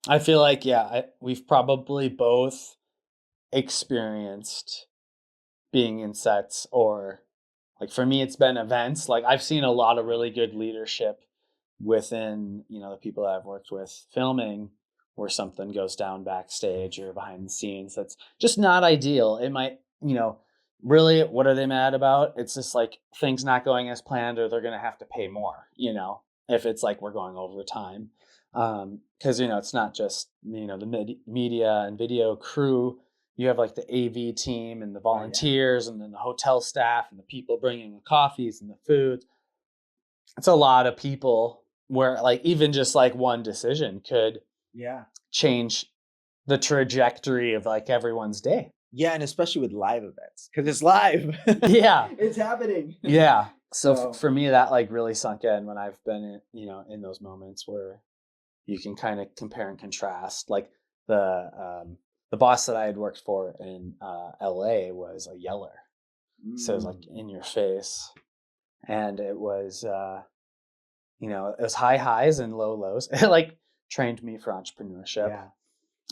I feel like, yeah, we've probably both experienced being in sets, or like for me, it's been events. Like I've seen a lot of really good leadership within, the people that I've worked with filming, where something goes down backstage or behind the scenes. That's just not ideal. It might, really, what are they mad about? It's just like things not going as planned, or they're going to have to pay more, if it's like we're going overtime. Because, it's not just, the media and video crew. You have like the AV team and the volunteers, and then the hotel staff and the people bringing the coffees and the food. It's a lot of people, where like even just like one decision could change the trajectory of like everyone's day. Yeah, and especially with live events, because it's live. Yeah. It's happening. Yeah. So So- for me, that like really sunk in when I've been in those moments where you can kind of compare and contrast. Like the boss that I had worked for in LA was a yeller. So it was like in your face. And it was it was high highs and low lows. It like trained me for entrepreneurship.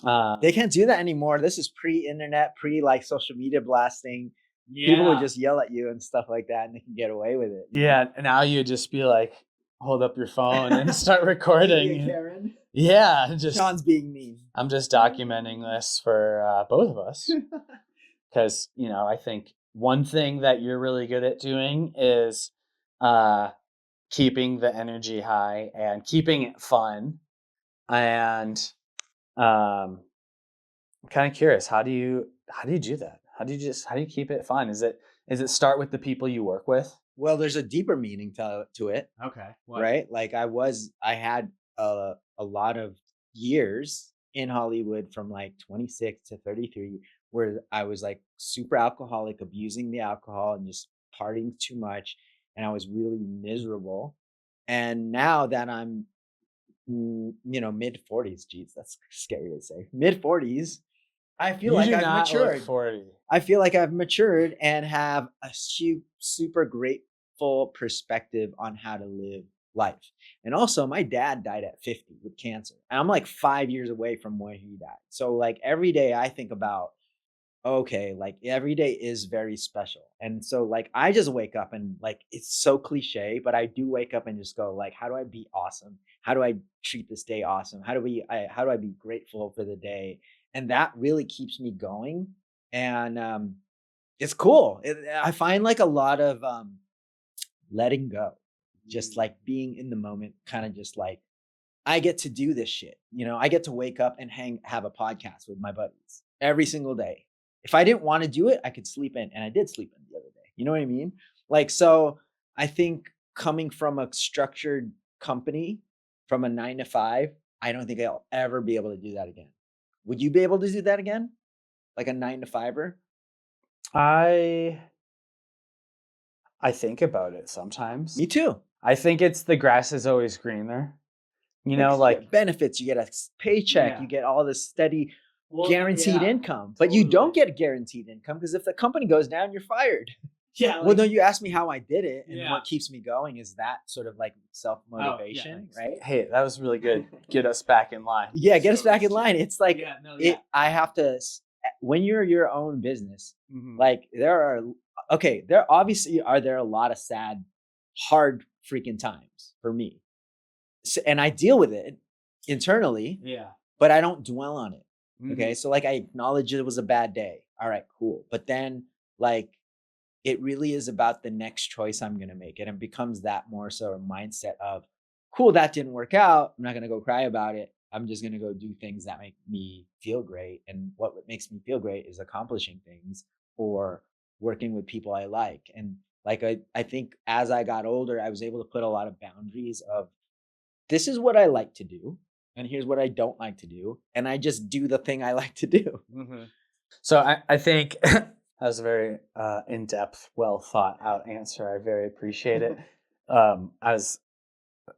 Yeah. They can't do that anymore. This is pre-internet, like social media blasting. People would just yell at you and stuff like that, and they can get away with it. Yeah, and now you just be like, hold up your phone and start recording. Karen. Yeah, just Sean's being mean. I'm just documenting this for both of us, because I think one thing that you're really good at doing is keeping the energy high and keeping it fun. And I'm kind of curious, how do you do that? How do you keep it fun? Is it start with the people you work with? Well, there's a deeper meaning to it, Okay. right? Like I had a lot of years in Hollywood from like 26 to 33 where I was like super alcoholic, abusing the alcohol and just partying too much, and I was really miserable. And now that I'm mid 40s, geez, that's scary to say, mid 40s, I feel like I've matured. 40. I feel like I've matured and have a super grateful perspective on how to live life. And also, my dad died at 50 with cancer. And I'm like 5 years away from when he died. So like every day I think about, okay, like every day is very special. And so like I just wake up and like it's so cliche, but I do wake up and just go like, how do I be awesome? How do I treat this day awesome? How do I be grateful for the day? And that really keeps me going. And it's cool. I find like a lot of letting go, just like being in the moment, kind of just like I get to do this shit. I get to wake up and have a podcast with my buddies every single day. If I didn't want to do it, I could sleep in, and I did sleep in the other day. You know what I mean? Like, so I think coming from a structured company, from a 9 to 5, I don't think I'll ever be able to do that again. Would you be able to do that again? Like a 9 to 5er? I think about it sometimes. Me too. I think it's the grass is always greener. You Like get benefits, you get a paycheck, Yeah. you get all this steady guaranteed income, but you don't get guaranteed income because if the company goes down, you're fired. Yeah. Well, no, you asked me how I did it, and Yeah. what keeps me going is that sort of like self-motivation, thanks. right? hey, that was really good. Get us back in line. Yeah, get us back in line. It's like yeah, no, I have to, when you're your own business, Mhm. like there obviously are there a lot of sad, hard freaking times for me. And I deal with it internally, Yeah. but I don't dwell on it. Mhm. Okay. So like I acknowledge it was a bad day. All right, cool. But then like it really is about the next choice I'm gonna make. And it becomes that more so a mindset of, cool, that didn't work out. I'm not gonna go cry about it. I'm just gonna go do things that make me feel great. And what makes me feel great is accomplishing things or working with people I like. And like I think as I got older, I was able to put a lot of boundaries of, this is what I like to do, and here's what I don't like to do, and I just do the thing I like to do. Mhm. So I think That was a very in-depth, well thought out answer. I very appreciate it. I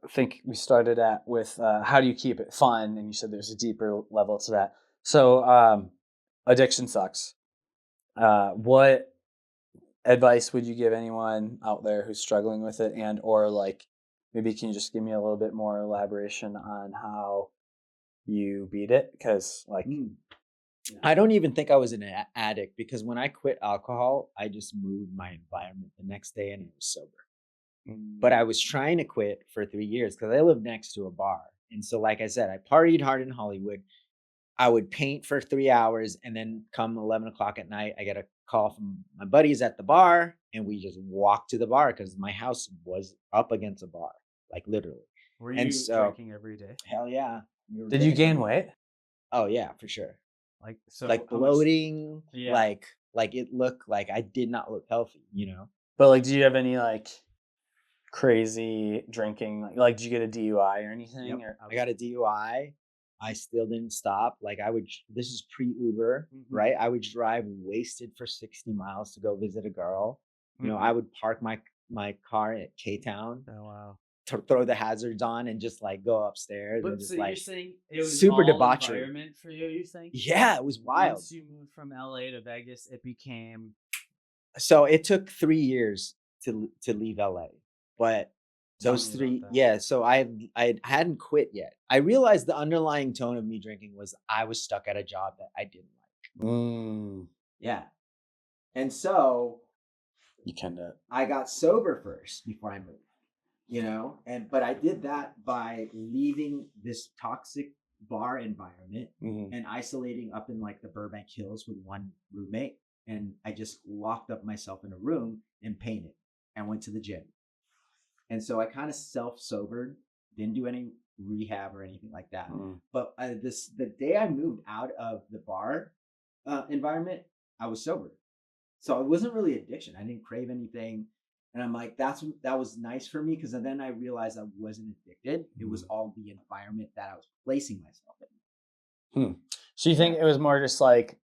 think we started with how do you keep it fun, and you said there's a deeper level to that. So addiction sucks. What advice would you give anyone out there who's struggling with it, and or like maybe can you just give me a little bit more elaboration on how you beat it? Because like I don't even think I was an addict because when I quit alcohol, I just moved my environment the next day and I was sober. But I was trying to quit for 3 years because I lived next to a bar. And so, like I said, I partied hard in Hollywood. I would paint for 3 hours and then come 11 o'clock at night, I get a call from my buddies at the bar and we just walked to the bar because my house was up against a bar, like literally. Were And you so- drinking every day? Hell yeah. We were did you drinking gain every- weight? Oh yeah, for sure. Like so, Like how much- bloating, Yeah. like it looked like I did not look healthy, you know? But like, do you have any like crazy drinking? Like did you get a DUI or anything? Yep. Or I got a DUI. I still didn't stop. Like this is pre-Uber, Mhm. right? I would drive wasted for 60 miles to go visit a girl. You know, Mhm. I would park my car at K-Town, Oh wow. throw the hazards on and just like go upstairs and But just so you're like, saying it was super all debauchery. environment for you? You think? yeah, it was wild. Once you moved from LA to Vegas, it became So it took 3 years to leave LA, but Tell those me about 3, that. yeah. So I hadn't quit yet. I realized the underlying tone of me drinking was I was stuck at a job that I didn't like. Yeah. And so you kind of I got sober first before I moved, you know, but I did that by leaving this toxic bar environment and isolating up in like the Burbank Hills with one roommate. And I just locked up myself in a room and painted and went to the gym. And so I kind of self-sobered, didn't do any rehab or anything like that. But the day I moved out of the bar environment, I was sober. So it wasn't really addiction. I didn't crave anything. And I'm like, that was nice for me because then I realized I wasn't addicted. It was all the environment that I was placing myself in. So you think it was more just like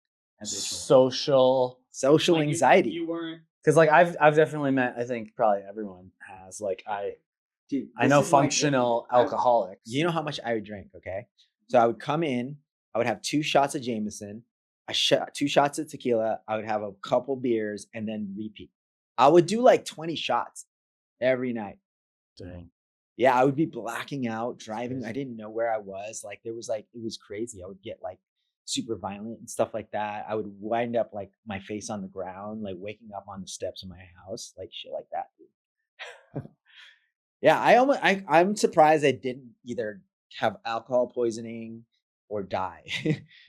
Social social? like, anxiety. You weren't. Because like I've definitely met, I think probably everyone has, like Dude, I this know is my functional thing. alcoholics. You know how much I would drink, okay? So I would come in, I would have 2 shots of Jameson, 2 shots of tequila, I would have a couple beers, and then repeat. I would do like 20 shots every night. Dang. Yeah, I would be blacking out, driving. I crazy. didn't know where I was. Like it was crazy. I would get like super violent and stuff like that. I would wind up like my face on the ground, like waking up on the steps of my house, like shit like that, dude. Yeah, I'm surprised I didn't either have alcohol poisoning or die.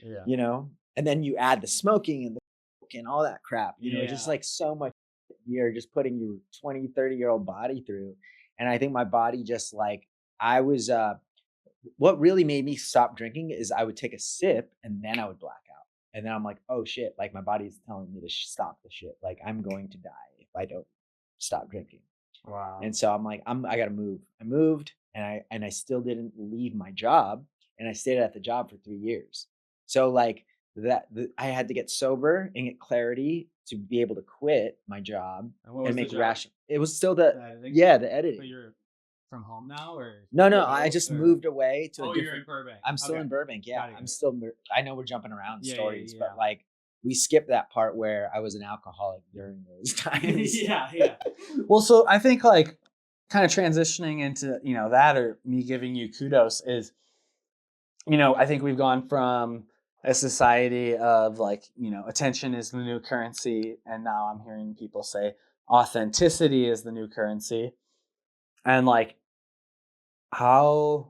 Yeah. You know? And then you add the smoking and the coke and all that crap, you know, just Yeah. like so much you're just putting your 20, 30-year-old body through. And I think my body just like I was what really made me stop drinking is I would take a sip and then I would black out. And then I'm like, oh shit, like my body's telling me to stop the shit. Like I'm going to die if I don't stop drinking. Wow. And so I'm like, I gotta move. I moved and I still didn't leave my job. And I stayed at the job for 3 years. So like I had to get sober and get clarity to be able to quit my job And what was and the make job? rational. It was still The editing? the But editing. you're from home now, or No, I just or- moved away to Oh, a you're different. in Burbank. I'm still Okay. in Burbank. Yeah, Got it, got I'm it. still. I know we're jumping around Yeah, stories, yeah. but like we skipped that part where I was an alcoholic during those times. yeah. Well, so I think like kind of transitioning into, that, or me giving you kudos is, I think we've gone from a society of like, attention is the new currency. And now I'm hearing people say authenticity is the new currency. And like, how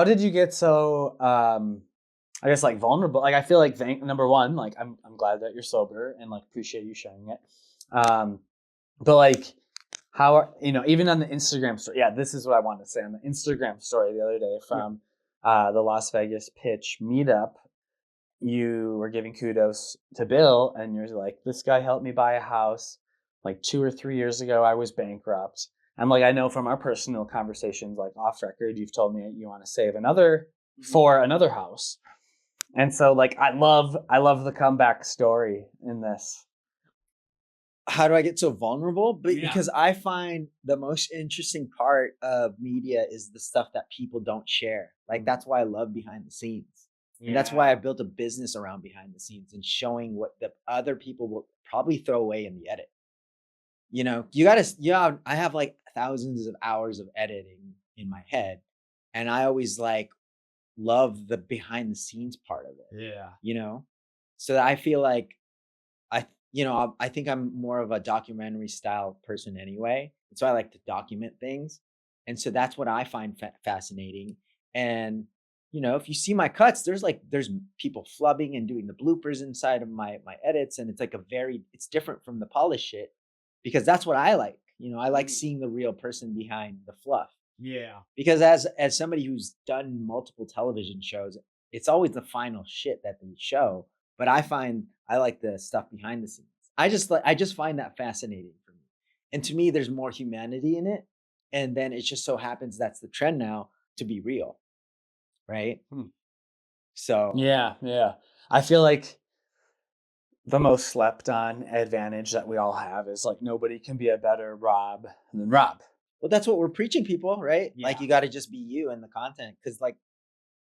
did you get so, I guess like vulnerable? Like, I feel like number one, like I'm glad that you're sober and like appreciate you sharing it. But like, how are, even on the Instagram story, this is what I wanted to say on the Instagram story the other day from the Las Vegas pitch meetup. You were giving kudos to Bill and you're like, this guy helped me buy a house like 2 or 3 years ago. I was bankrupt. And like, I know from our personal conversations, like off record, you've told me you want to save for another house. And so like, I love the comeback story in this. how do I get so vulnerable? But Yeah. because I find the most interesting part of media is the stuff that people don't share. Like that's why I love behind the scenes. And that's why I built a business around behind the scenes and showing what the other people will probably throw away in the edit. You know, I have like thousands of hours of editing in my head. And I always like love the behind the scenes part of it, Yeah. you know? So I feel like I think I'm more of a documentary style person anyway. So I like to document things. And so that's what I find fascinating. And if you see my cuts, there's people flubbing and doing the bloopers inside of my edits, and it's like it's different from the polished shit because that's what I like. I like seeing the real person behind the fluff. Yeah. Because as somebody who's done multiple television shows, it's always the final shit that they show. But I like the stuff behind the scenes. I just find that fascinating for me. And to me, there's more humanity in it. And then it just so happens that's the trend now to be real. Right. Hmm. So Yeah. Yeah. I feel like the most slept on advantage that we all have is like nobody can be a better Rob than Rob. well, that's what we're preaching people, right? Like Yeah. you got to just be you in the content. Cause like,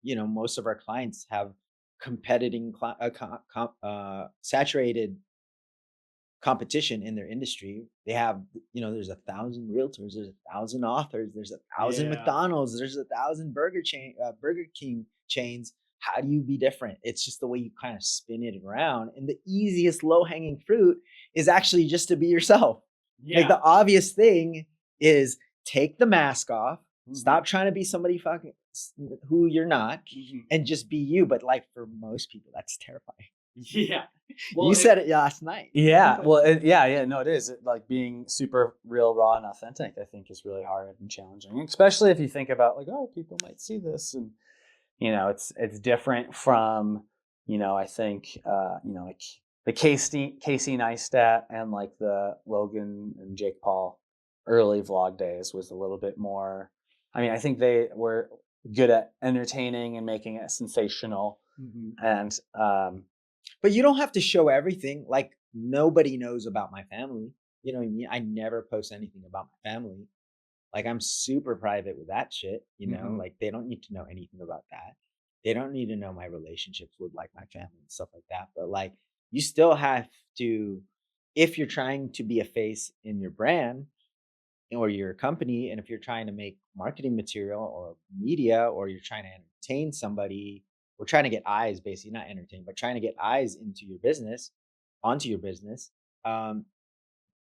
most of our clients have competing, saturated competition in their industry. They have, there's 1,000 realtors, there's 1,000 authors, there's 1,000 Yeah. McDonald's, there's 1,000 Burger King chains. How do you be different? It's just the way you kind of spin it around. And the easiest low hanging fruit is actually just to be yourself. Yeah. Like the obvious thing is take the mask off, Mhm. stop trying to be somebody fucking who you're not, Mhm. and just be you. But like for most people, that's terrifying. Yeah. You said it last night. Yeah. Well, yeah. No, it is. Like being super real, raw, and authentic, I think is really hard and challenging, especially if you think about like, oh, people might see this, and it's different from, I think, like the Casey Neistat and like the Logan and Jake Paul early vlog days was a little bit more. I mean, I think they were good at entertaining and making it sensational, and But you don't have to show everything. Like nobody knows about my family. You know what I mean? I never post anything about my family. Like I'm super private with that shit, Mhm. like they don't need to know anything about that. They don't need to know my relationships with like my family and stuff like that. But like you still have to, if you're trying to be a face in your brand or your company, and if you're trying to make marketing material or media, or you're trying to entertain somebody, or trying to get eyes, basically not entertain, but trying to get eyes into your business, onto your business, um,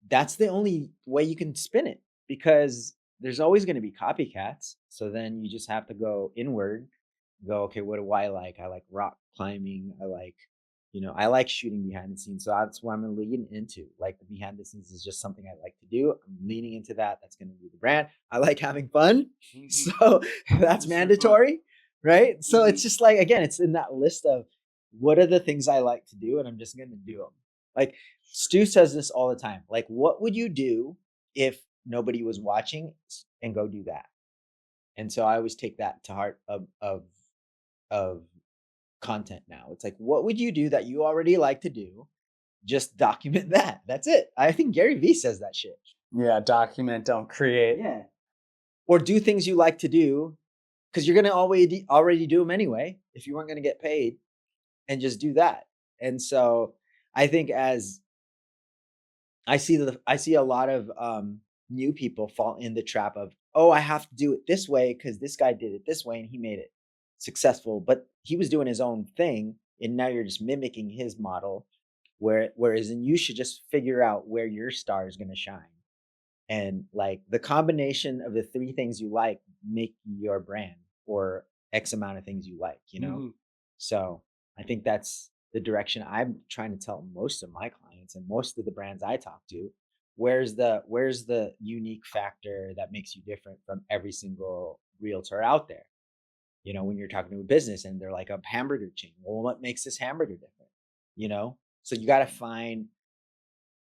that's the only way you can spin it, because there's always going to be copycats. So then you just have to go inward, go, okay, what do I like? I like rock climbing. I like shooting behind the scenes. So that's what I'm leaning into. Like the behind the scenes is just something I like to do. I'm leaning into that. That's going to be the brand. I like having fun. So that's mandatory. Right. So it's just like, again, it's in that list of what are the things I like to do, and I'm just going to do them. Like Stu says this all the time. Like, what would you do if nobody was watching, and go do that? And so I always take that to heart of content now. It's like, what would you do that you already like to do? Just document that. That's it. I think Gary Vee says that shit. Yeah, document, don't create. Yeah. Or do things you like to do, because you're gonna already do them anyway if you weren't gonna get paid, and just do that. And so I think as I see a lot of new people fall in the trap of, oh, I have to do it this way because this guy did it this way and he made it successful, but he was doing his own thing, and now you're just mimicking his model. Whereas, and you should just figure out where your star is going to shine, and like the combination of the three things you like make your brand, or X amount of things you like. Mhm. So I think that's the direction I'm trying to tell most of my clients and most of the brands I talk to. Where's the unique factor that makes you different from every single realtor out there? When you're talking to a business and they're like a hamburger chain. Well, what makes this hamburger different? So you got to find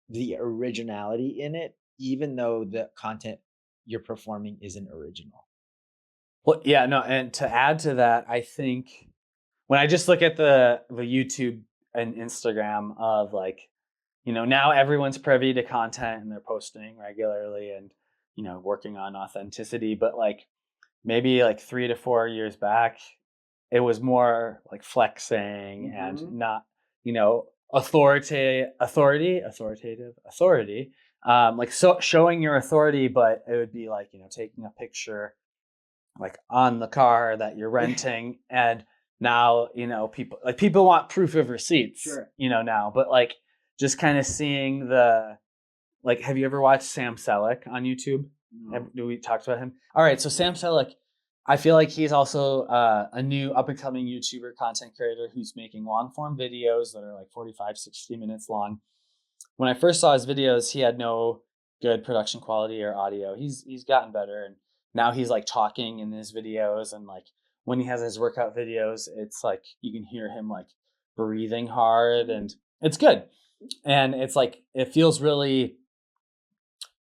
the originality in it, even though the content you're performing isn't original. Well, yeah, no, and to add to that, I think when I just look at the YouTube and Instagram of like now everyone's privy to content and they're posting regularly and, working on authenticity. But like maybe like 3 to 4 years back, it was more like flexing and Mhm. not, authoritative, like so showing your authority, but it would be like, taking a picture like on the car that you're renting. And now, people want proof of receipts, Sure. now, but like just kind of seeing the, like, have you ever watched Sam Selleck on YouTube? Do we talked about him? All right. So Sam Selleck, I feel like he's also a new up and coming YouTuber content creator who's making long form videos that are like 45, 60 minutes long. When I first saw his videos, he had no good production quality or audio. He's gotten better, and now he's like talking in his videos, and like when he has his workout videos, it's like you can hear him like breathing hard, and it's good. And it's like it feels really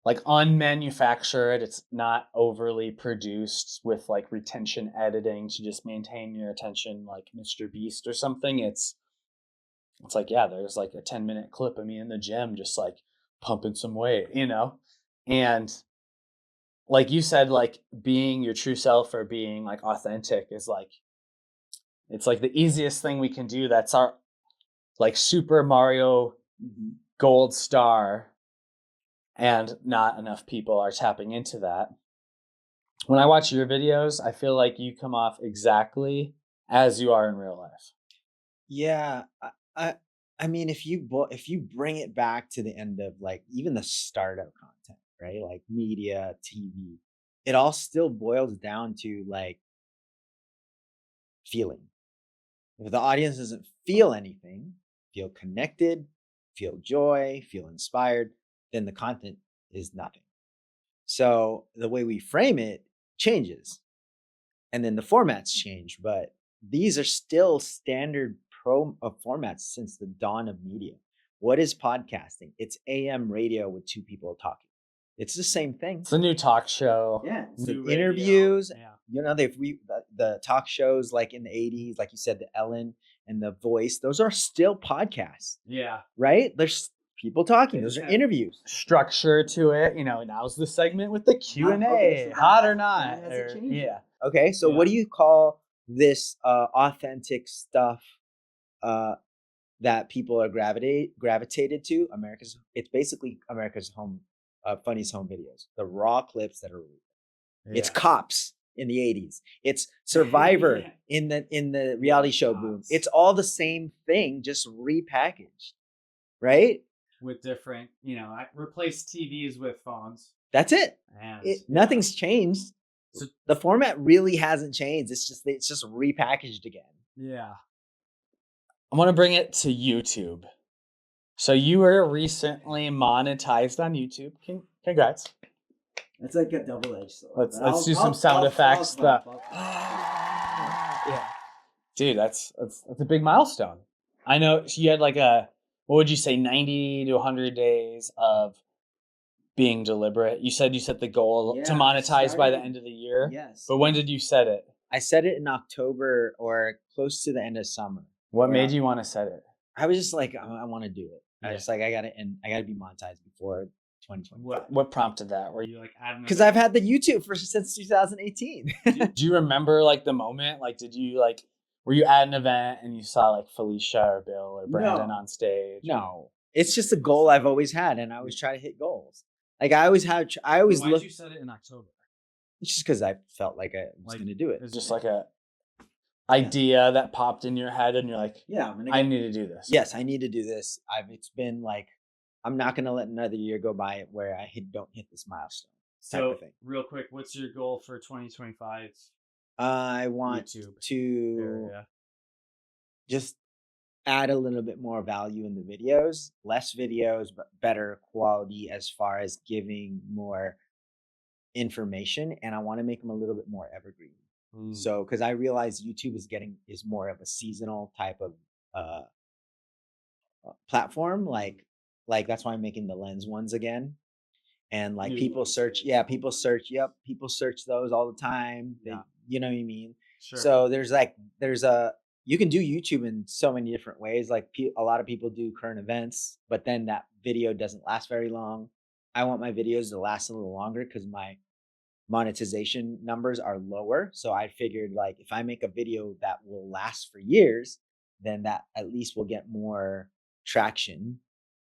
like unmanufactured. It's not overly produced with like retention editing to just maintain your attention like Mr. Beast or something. It's like, yeah, there's like a 10-minute clip of me in the gym just like pumping some weight, And like you said, like being your true self or being like authentic is like, it's like the easiest thing we can do. That's our like Super Mario gold star. And not enough people are tapping into that. When I watch your videos, I feel like you come off exactly as you are in real life. Yeah, I mean, if you bring it back to the end of like even the start of content, right? Like media, TV, it all still boils down to like feeling. If the audience doesn't feel anything, feel connected, feel joy, feel inspired, then the content is nothing. So the way we frame it changes, and then the formats change, but these are still standard formats since the dawn of media. What is podcasting? It's AM radio with two people talking. It's the same thing. It's a new talk show. Yeah, it's New the radio. interviews. Yeah. The talk shows like in the 80s, like you said, the Ellen and the Voice, those are still podcasts, Yeah. right? There's people talking. They Those just are have- interviews. Structure to it, now's the segment with the Q&A, Okay, so hot or that not. hasn't or- changed. yeah. Okay, so what Yeah. do you call this authentic stuff that people are gravitated to? It's basically America's home funniest home videos. The raw clips that are It's Cops in the 80s. It's Survivor in the reality show boom. Cops. It's all the same thing, just repackaged. Right? With different, I replaced TVs with phones. That's it. And Nothing's changed. So- The format really hasn't changed. It's just repackaged again. Yeah. I want to bring it to YouTube. So you were recently monetized on YouTube. Congrats. It's like a double-edged sword. Let's but do some sound effects. clap. Yeah. Dude, that's a big milestone. I know you had like what would you say, 90 to 100 days of being deliberate. You said you set the goal to Yeah, monetize by the started- end of the year. Yes. But when did you set it? I said it in October or close to the end of summer. What Yeah. made you want to set it? I was just like, I want to do it. I Yeah. was like, I gotta be monetized before 2020. What prompted that? Were Were you you like admin? Because I've had the YouTube since 2018. do you remember like the moment? Like did you like were you at an event and you saw like Felicia or Bill or Brandon No. on stage? No, it's just a goal I've always had, and I always try to hit goals. Like I always Why look. did you set it in October? It's just because I felt like I was Like, going to do it. It's just like a idea that popped in your head and you're like, Yeah, I'm gonna I get- need to do this. Yes, I need to do this. It's been like I'm not going to let another year go by where I don't hit this milestone. Type So of thing. real quick, what's your goal for 2025? I want YouTube to area. just add a little bit more value in the videos, less videos, but better quality as far as giving more information. And I want to make them a little bit more evergreen. Mm. So, because I realize YouTube is more of a seasonal type of platform. Like that's why I'm making the Lens ones again. And like New people ones, search, yeah. people search those all the time. Yeah. You know what I mean? Sure. So there's a you can do YouTube in so many different ways. Like a lot of people do current events, but then that video doesn't last very long. I want my videos to last a little longer because my monetization numbers are lower. So I figured like if I make a video that will last for years, then that at least will get more traction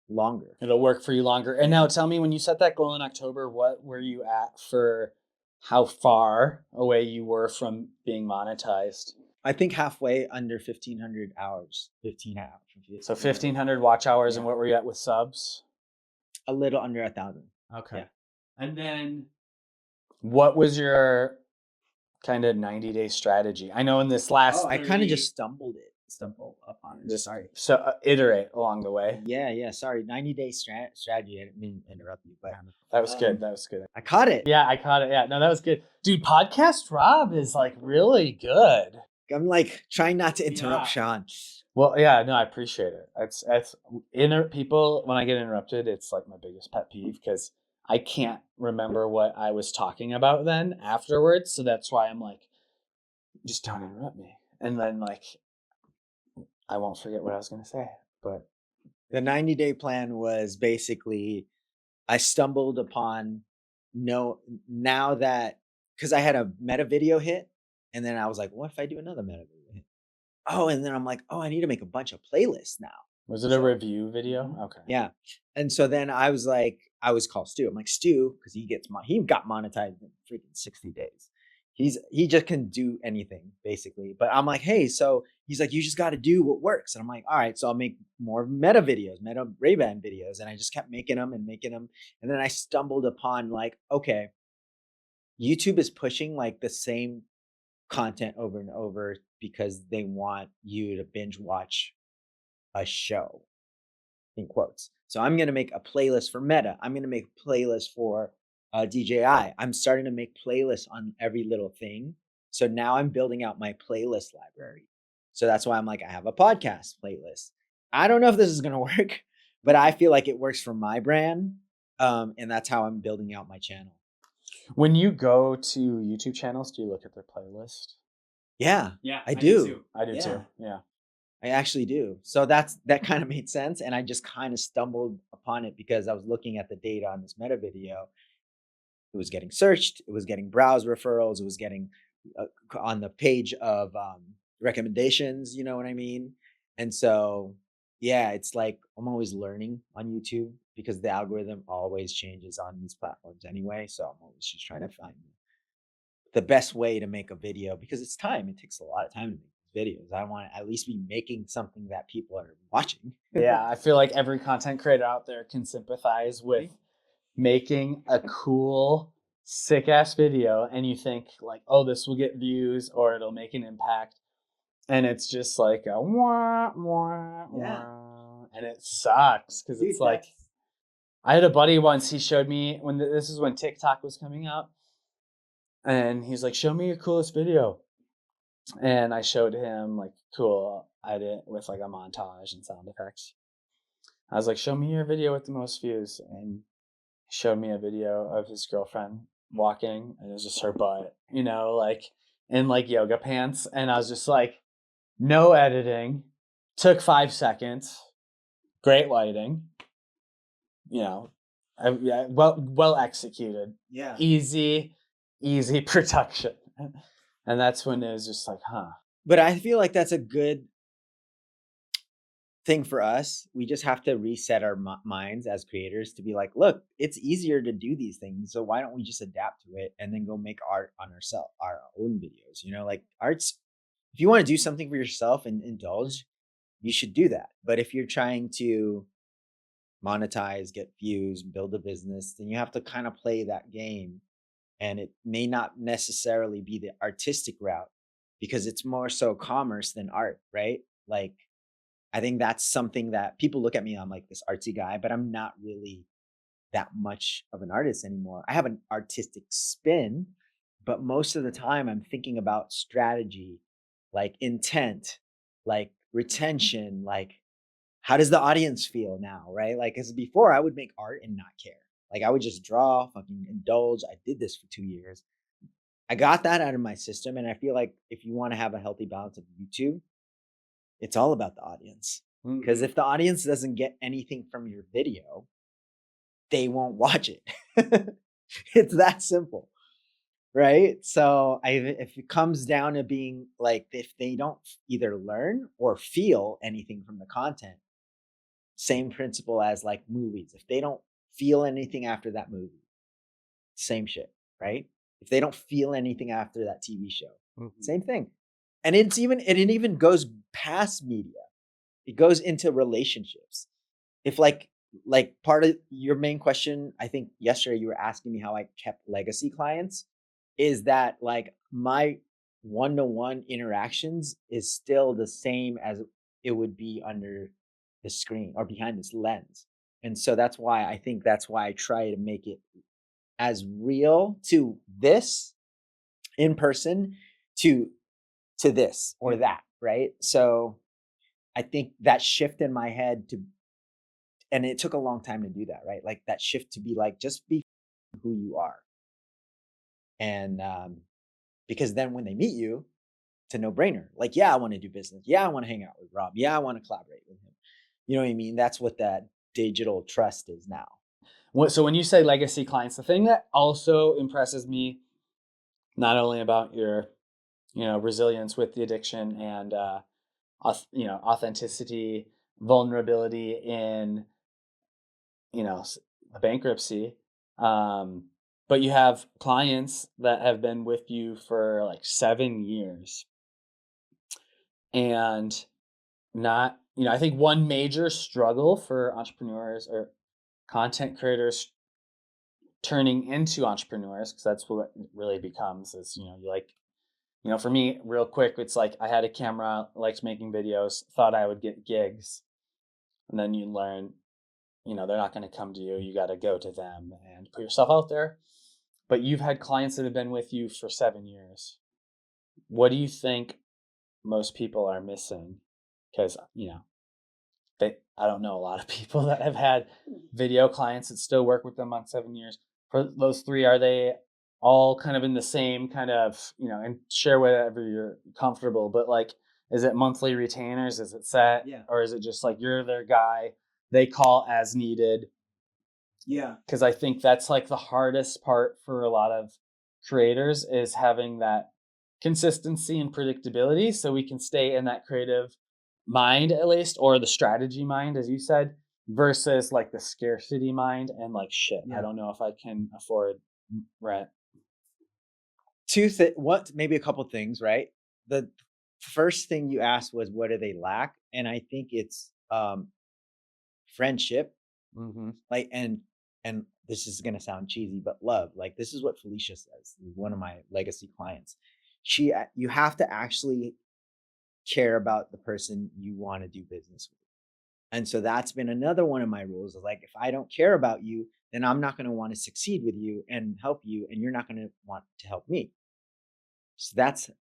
longer. It'll work for you longer. And now tell me, when you set that goal in October, what were you at for how far away you were from being monetized? I think halfway under 1,500 hours, 15 hours. So 1,500 watch hours. Yeah. And what were you at with subs? A little under 1,000. Okay. Yeah. And then What was your kind of 90-day strategy? I know in this last, I kind of just stumbled upon it. this, Sorry. so iterate along the way. Yeah. Sorry. 90-day strategy. I didn't mean to interrupt you, but That was good. That was good. I caught it. Yeah, I caught it. Yeah, no, that was good. Dude, Podcast Rob is like really good. I'm like trying not to interrupt Yeah. Sean. Well, yeah, no, I appreciate it. That's people when I get interrupted, it's like my biggest pet peeve because I can't remember what I was talking about then afterwards. So that's why I'm like, just don't interrupt me. And then like I won't forget what I was gonna say. But The 90-day plan was basically I stumbled upon now that because I had a meta video hit, and then I was like, what if I do another meta video hit? Oh, and then I'm like, oh, I need to make a bunch of playlists now. was it a review video? Okay. Yeah. And so then I was like, I was called Stu. I'm like, Stu, because he got monetized in freaking 60 days. He just can do anything basically. But I'm like, hey, so he's like, you just got to do what works. And I'm like, all right, so I'll make more meta videos, meta Ray-Ban videos. And I just kept making them. And then I stumbled upon like, okay, YouTube is pushing like the same content over and over because they want you to binge watch a show in quotes. So I'm going to make a playlist for Meta. I'm going to make a playlist for DJI. I'm starting to make playlists on every little thing. So now I'm building out my playlist library. So that's why I'm like, I have a podcast playlist. I don't know if this is going to work, but I feel like it works for my brand. And that's how I'm building out my channel. When you go to YouTube channels, do you look at their playlist? Yeah, yeah, I do. too. I do Yeah. too. Yeah. I actually do. So that kind of made sense. And I just kind of stumbled upon it because I was looking at the data on this meta video. It was getting searched. It was getting browse referrals. It was getting on the page of recommendations. You know what I mean? And so, yeah, it's like I'm always learning on YouTube because the algorithm always changes on these platforms anyway. So I'm always just trying to find the best way to make a video because it's time. It takes a lot of time to make videos. I want to at least be making something that people are watching. Yeah, I feel like every content creator out there can sympathize with making a cool, sick ass video, and you think like, oh, this will get views or it'll make an impact, and it's just like a wah wah wah, and it sucks because it's like I had a buddy once. He showed me this is when TikTok was coming out, and he's like, "Show me your coolest video." And I showed him like cool edit with like a montage and sound effects. I was like, show me your video with the most views. And he showed me a video of his girlfriend walking and it was just her butt, like in like yoga pants. And I was just like, no editing, took 5 seconds, great lighting, well executed, Yeah. easy production. And that's when it was just like, huh. But I feel like that's a good thing for us. We just have to reset our minds as creators to be like, look, it's easier to do these things. So why don't we just adapt to it and then go make art on our own videos? Like art's, if you want to do something for yourself and indulge, you should do that. But if you're trying to monetize, get views, build a business, then you have to kind of play that game. And it may not necessarily be the artistic route because it's more so commerce than art, right? Like, I think that's something that people look at me, I'm like this artsy guy, but I'm not really that much of an artist anymore. I have an artistic spin, but most of the time I'm thinking about strategy, like intent, like retention, like how does the audience feel now, right? Like, because before I would make art and not care. Like I would just draw, fucking indulge. I did this for 2 years. I got that out of my system. And I feel like if you want to have a healthy balance of YouTube, It's all about the audience. Because if the audience doesn't get anything from your video, they won't watch it. It's that simple. Right. So if it comes down to being like, if they don't either learn or feel anything from the content, same principle as like movies. If they don't feel anything after that movie, same shit. Right. If they don't feel anything after that TV show, same thing. And it even goes past media. It goes into relationships. If like part of your main question, I think yesterday you were asking me how I kept legacy clients, is that like my one-to-one interactions is still the same as it would be under the screen or behind this lens. And so that's why I try to make it as real to this in person to this or that, right? So I think that shift in my head and it took a long time to do that, right? Like that shift to be like, just be who you are. And because then when they meet you, it's a no-brainer. Like, yeah, I want to do business. Yeah, I want to hang out with Rob. Yeah, I want to collaborate with him. You know what I mean? That's what that digital trust is now. So when you say legacy clients, the thing that also impresses me, not only about your, resilience with the addiction and, authenticity, vulnerability in, the bankruptcy, but you have clients that have been with you for like 7 years. And not, I think one major struggle for entrepreneurs or content creators turning into entrepreneurs, because that's what it really becomes, is, for me, real quick, it's like I had a camera, liked making videos, thought I would get gigs. And then you learn, they're not going to come to you. You got to go to them and put yourself out there. But you've had clients that have been with you for 7 years. What do you think most people are missing? Because, I don't know a lot of people that have had video clients that still work with them on 7 years. For those three, are they all kind of in the same kind of, and share whatever you're comfortable, but like, is it monthly retainers? Is it set? Yeah. Or is it just like you're their guy, they call as needed? Yeah. Because I think that's like the hardest part for a lot of creators, is having that consistency and predictability so we can stay in that creative mind, at least, or the strategy mind, as you said, versus like the scarcity mind and like, shit, I don't know if I can afford rent. Maybe a couple things, right? The first thing you asked was, what do they lack? And I think it's friendship. Like, and this is gonna sound cheesy, but love. Like, this is what Felicia says, one of my legacy clients. You have to actually care about the person you want to do business with. And so that's been another one of my rules, is like, if I don't care about you, then I'm not going to want to succeed with you and help you, and you're not going to want to help me. So that's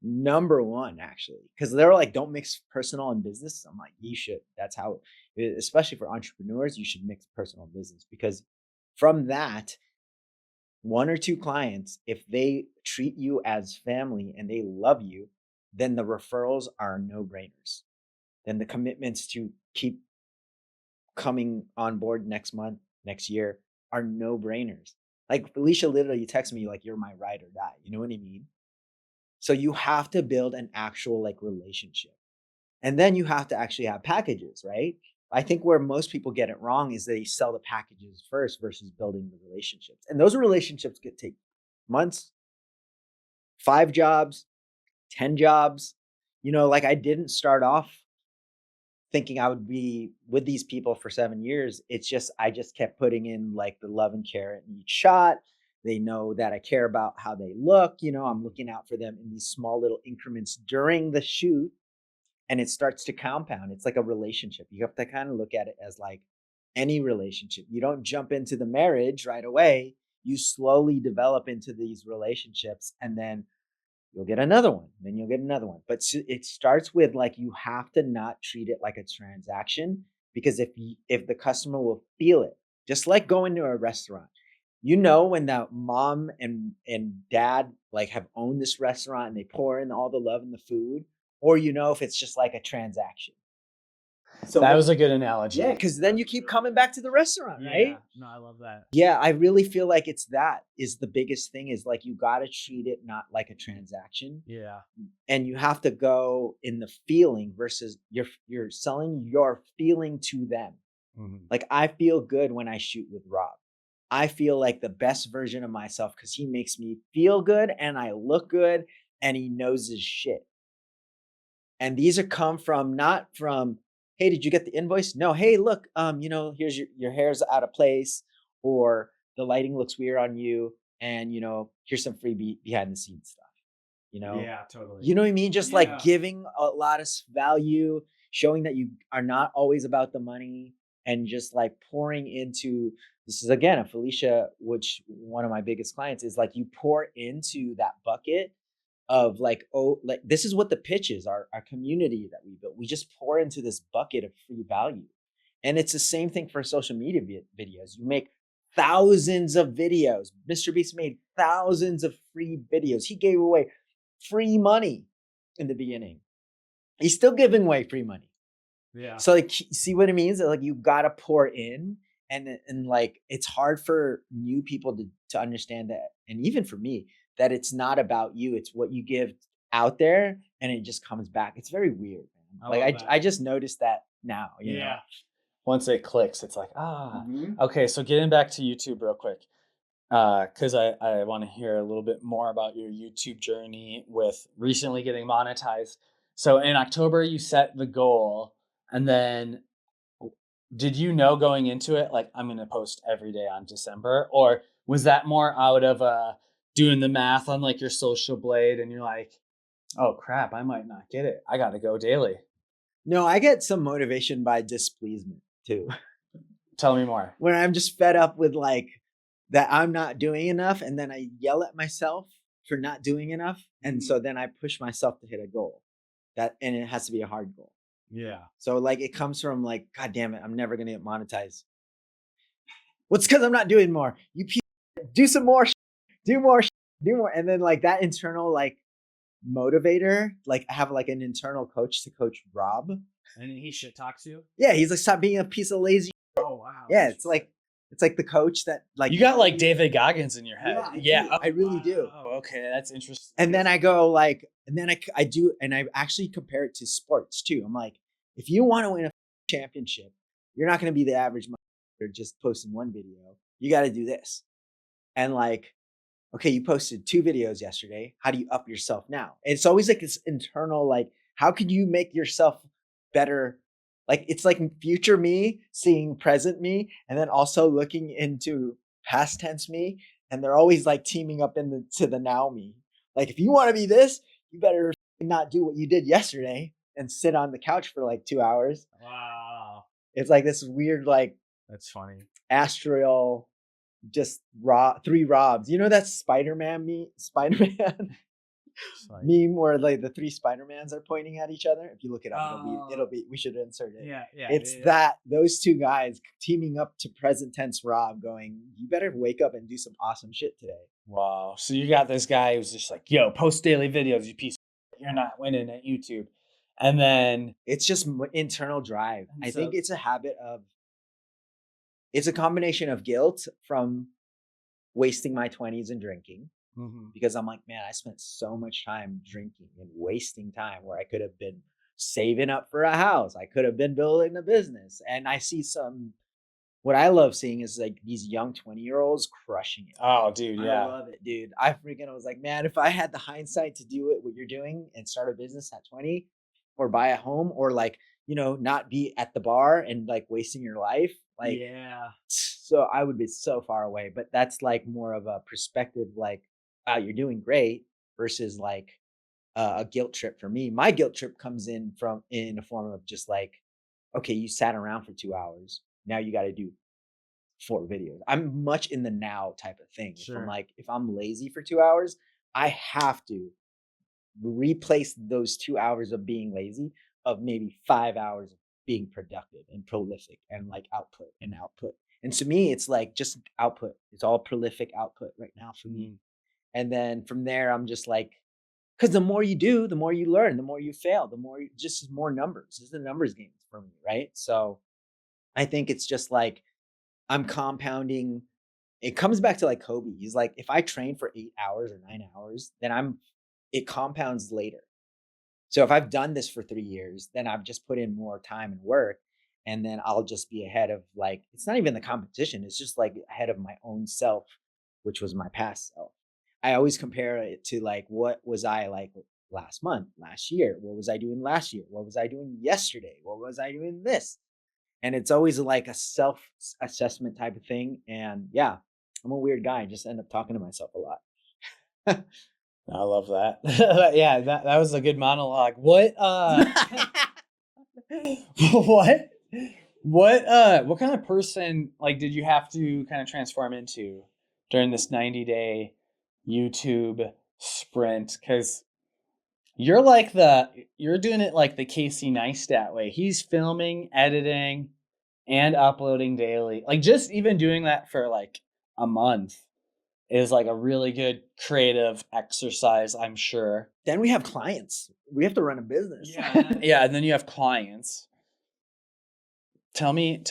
number one, actually, because they're like, don't mix personal and business. I'm like, you should. That's how, especially for entrepreneurs, you should mix personal and business, because from that, one or two clients, if they treat you as family and they love you, then the referrals are no-brainers. Then the commitments to keep coming on board next month, next year, are no-brainers. Like, Felicia literally texts me like, you're my ride or die. You know what I mean? So you have to build an actual like relationship. And then you have to actually have packages, right? I think where most people get it wrong is they sell the packages first versus building the relationships. And those relationships could take months, 5 jobs, 10 jobs. Like, I didn't start off thinking I would be with these people for 7 years. It's just, I just kept putting in like the love and care in each shot. They know that I care about how they look. I'm looking out for them in these small little increments during the shoot. And it starts to compound. It's like a relationship. You have to kind of look at it as like any relationship. You don't jump into the marriage right away. You slowly develop into these relationships, and then you'll get another one, then you'll get another one. But it starts with like, you have to not treat it like a transaction, because if the customer will feel it, just like going to a restaurant. When that mom and dad like have owned this restaurant and they pour in all the love in the food, or you know if it's just like a transaction. So That was a good analogy. yeah, because then you keep coming back to the restaurant, right? Yeah. No, I love that. Yeah, I really feel like it's that is the biggest thing is like you got to treat it not like a transaction, Yeah. and you have to go in the feeling versus you're selling your feeling to them. Like I feel good when I shoot with Rob. I feel like the best version of myself because he makes me feel good and I look good and he knows his shit. And these are come from not from, hey, did you get the invoice? No, hey, look, here's your hair's out of place, or the lighting looks weird on you, and here's some free behind the scenes stuff. Yeah, totally. You know what I mean? Just Yeah. like giving a lot of value, showing that you are not always about the money, and just like pouring into. This is again a Felicia, which one of my biggest clients is like you pour into that bucket of like, oh, like this is what the pitch is, our community that we built. We just pour into this bucket of free value. And it's the same thing for social media videos. You make thousands of videos. Mr. Beast made thousands of free videos. He gave away free money in the beginning. He's still giving away free money. Yeah. So like, see what it means? Like you gotta pour in, and like it's hard for new people to understand that, and even for me, that it's not about you. It's what you give out there, and it just comes back. It's very weird, man. I Like love that. I just noticed that now. You know? Yeah. Once it clicks, it's like, Mhm. okay. So getting back to YouTube real quick, because I want to hear a little bit more about your YouTube journey with recently getting monetized. So in October, you set the goal, and then did you know going into it, like, I'm going to post every day on December? Or was that more out of doing the math on like your social blade and you're like, oh crap, I might not get it. I got to go daily. No, I get some motivation by displeasement too. Tell me more. When I'm just fed up with like that I'm not doing enough, and then I yell at myself for not doing enough, and so then I push myself to hit a goal. And it has to be a hard goal. Yeah. So like it comes from like, God damn it, I'm never gonna get monetized. Well, it's because I'm not doing more. Do some more, do more, do more, and then like that internal like motivator. Like I have like an internal coach to coach Rob. And then he shit talks you. Yeah, he's like, stop being a piece of lazy. Oh wow. Yeah, it's like the coach that like You got like David Goggins in your head. Yeah, I really do. Oh, okay, that's interesting. And then I go like, and then I do, and I actually compare it to sports too. I'm like, if you want to win a championship, you're not going to be the average motherfucker just posting one video. You got to do this. And like, okay, you posted 2 videos yesterday. How do you up yourself now? And it's always like this internal, like, how could you make yourself better? Like, it's like future me seeing present me, and then also looking into past tense me. And they're always like teaming up to the now me. Like, if you want to be this, you better not do what you did yesterday and sit on the couch for like 2 hours. Wow. It's like this weird, like, That's funny. astral, just 3 Robs. You know that Spider-Man It's like, meme where like the 3 Spider-Mans are pointing at each other? If you look it up, it'll be we should insert it. yeah. It's yeah. that those 2 guys teaming up to present tense Rob going, you better wake up and do some awesome shit today. Wow. So you got this guy who's just like, yo, post daily videos, you piece of shit. You're not winning at YouTube. And then It's just internal drive. And I so- think it's a habit of, it's a combination of guilt from wasting my 20s and drinking, because I'm like, man, I spent so much time drinking and wasting time where I could have been saving up for a house. I could have been building a business. And I see what I love seeing is like these young 20-year-olds crushing it. oh, dude, I yeah. love it, dude. I was like, man, if I had the hindsight to do it, what you're doing, and start a business at 20, or buy a home, or like, not be at the bar and like wasting your life. Like, yeah. so I would be so far away. But that's like more of a perspective, like, wow, you're doing great, versus like a guilt trip for me. My guilt trip comes in a form of just like, okay, you sat around for 2 hours. Now you got to do 4 videos. I'm much in the now type of thing. Sure. If I'm lazy for 2 hours, I have to replace those 2 hours of being lazy of maybe 5 hours of being productive and prolific and like output and output. And to me, it's like just output. It's all prolific output right now for me. And then from there, I'm just like, Because the more you do, the more you learn, the more you fail, the more just more numbers. It's a numbers game for me, right? So I think it's just like I'm compounding. It comes back to like Kobe. He's like, if I train for 8 hours or 9 hours, then it compounds later. So if I've done this for 3 years, then I've just put in more time and work, and then I'll just be ahead of like, it's not even the competition. It's just like ahead of my own self, which was my past self. I always compare it to like, what was I like last month, last year? What was I doing last year? What was I doing yesterday? What was I doing this? And it's always like a self assessment type of thing. And yeah, I'm a weird guy. I just end up talking to myself a lot. I love that. Yeah, that was a good monologue. What what kind of person like did you have to kind of transform into during this 90-day YouTube sprint? Because you're doing it like the Casey Neistat way. He's filming, editing, and uploading daily. Like just even doing that for like a month is like a really good creative exercise, I'm sure. Then we have clients. We have to run a business. Yeah, and then you have clients. Tell me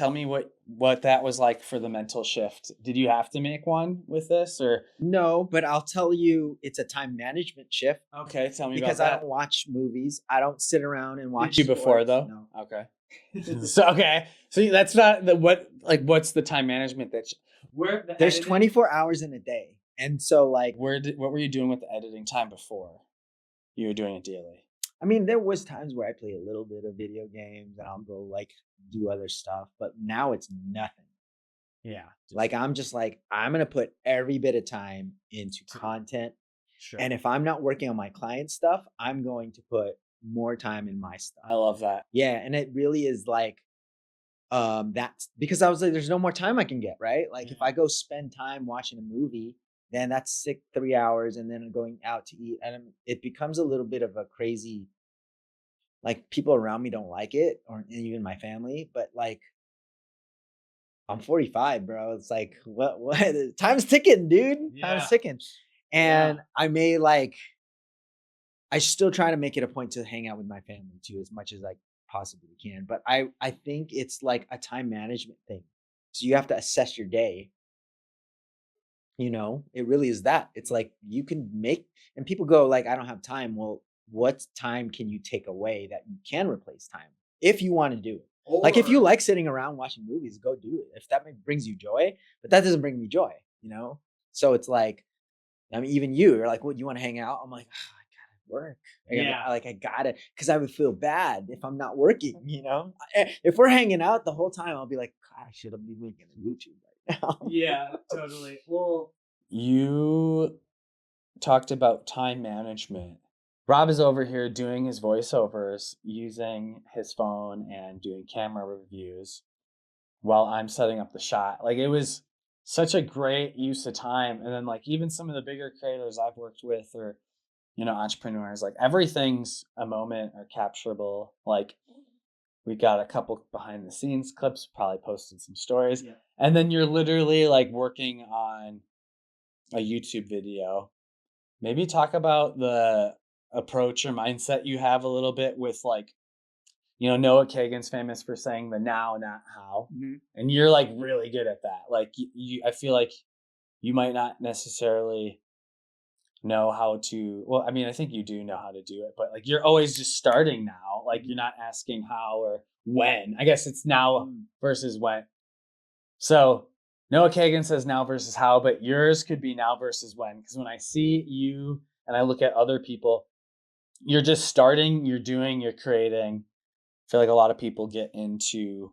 what that was like for the mental shift. Did you have to make one with this or No, but I'll tell you, it's a time management shift okay, tell me because about I that. don't watch movies. I don't sit around and watch. Did you before sports. though? No. Okay. So okay. So that's not the what's the time management that There's 24 hours in a day, and so like, what were you doing with the editing time before? You were doing it daily. I mean, there was times where I play a little bit of video games and I'll go like do other stuff, but now it's nothing. Yeah. Like I'm just like, I'm gonna put every bit of time into content. Sure. And if I'm not working on my client stuff, I'm going to put more time in my stuff. I love that. Yeah, and it really is like that's because I was like, there's no more time I can get, right? Like if I go spend time watching a movie, then that's 3 hours, and then going out to eat, and it becomes a little bit of a crazy. Like people around me don't like it, or even my family, but like I'm 45, bro. It's like what time's ticking, dude. Yeah. Time's ticking. And I still try to make it a point to hang out with my family too, as much as I possibly can. But I think it's like a time management thing. So you have to assess your day. It really is that. It's like you can make, and people go like, I don't have time. Well, what time can you take away that you can replace time if you want to do it? Like if you like sitting around watching movies, go do it. If that brings you joy, but that doesn't bring me joy. So it's like, I mean, even you're like, what, you want to hang out? I'm like, I gotta work. I gotta, because I would feel bad if I'm not working. If we're hanging out the whole time, I'll be like, God, I should have been making a YouTube right now. Yeah, totally. Well, You talked about time management. Rob is over here doing his voiceovers using his phone and doing camera reviews while I'm setting up the shot. Like it was such a great use of time. And then like even some of the bigger creators I've worked with or entrepreneurs, like everything's a moment or capturable. Like we got a couple behind the scenes clips, probably posted some stories. Yeah. And then you're literally like working on a YouTube video. Maybe talk about the approach or mindset you have a little bit with like, Noah Kagan's famous for saying the now, not how. Mhm. And you're like really good at that. Like I feel like you might not necessarily know how to, well, I mean, I think you do know how to do it, but like you're always just starting now. Like you're not asking how or when. I guess it's now versus when. So Noah Kagan says now versus how, but yours could be now versus when. Because when I see you and I look at other people, you're just starting, you're doing, you're creating. I feel like a lot of people get into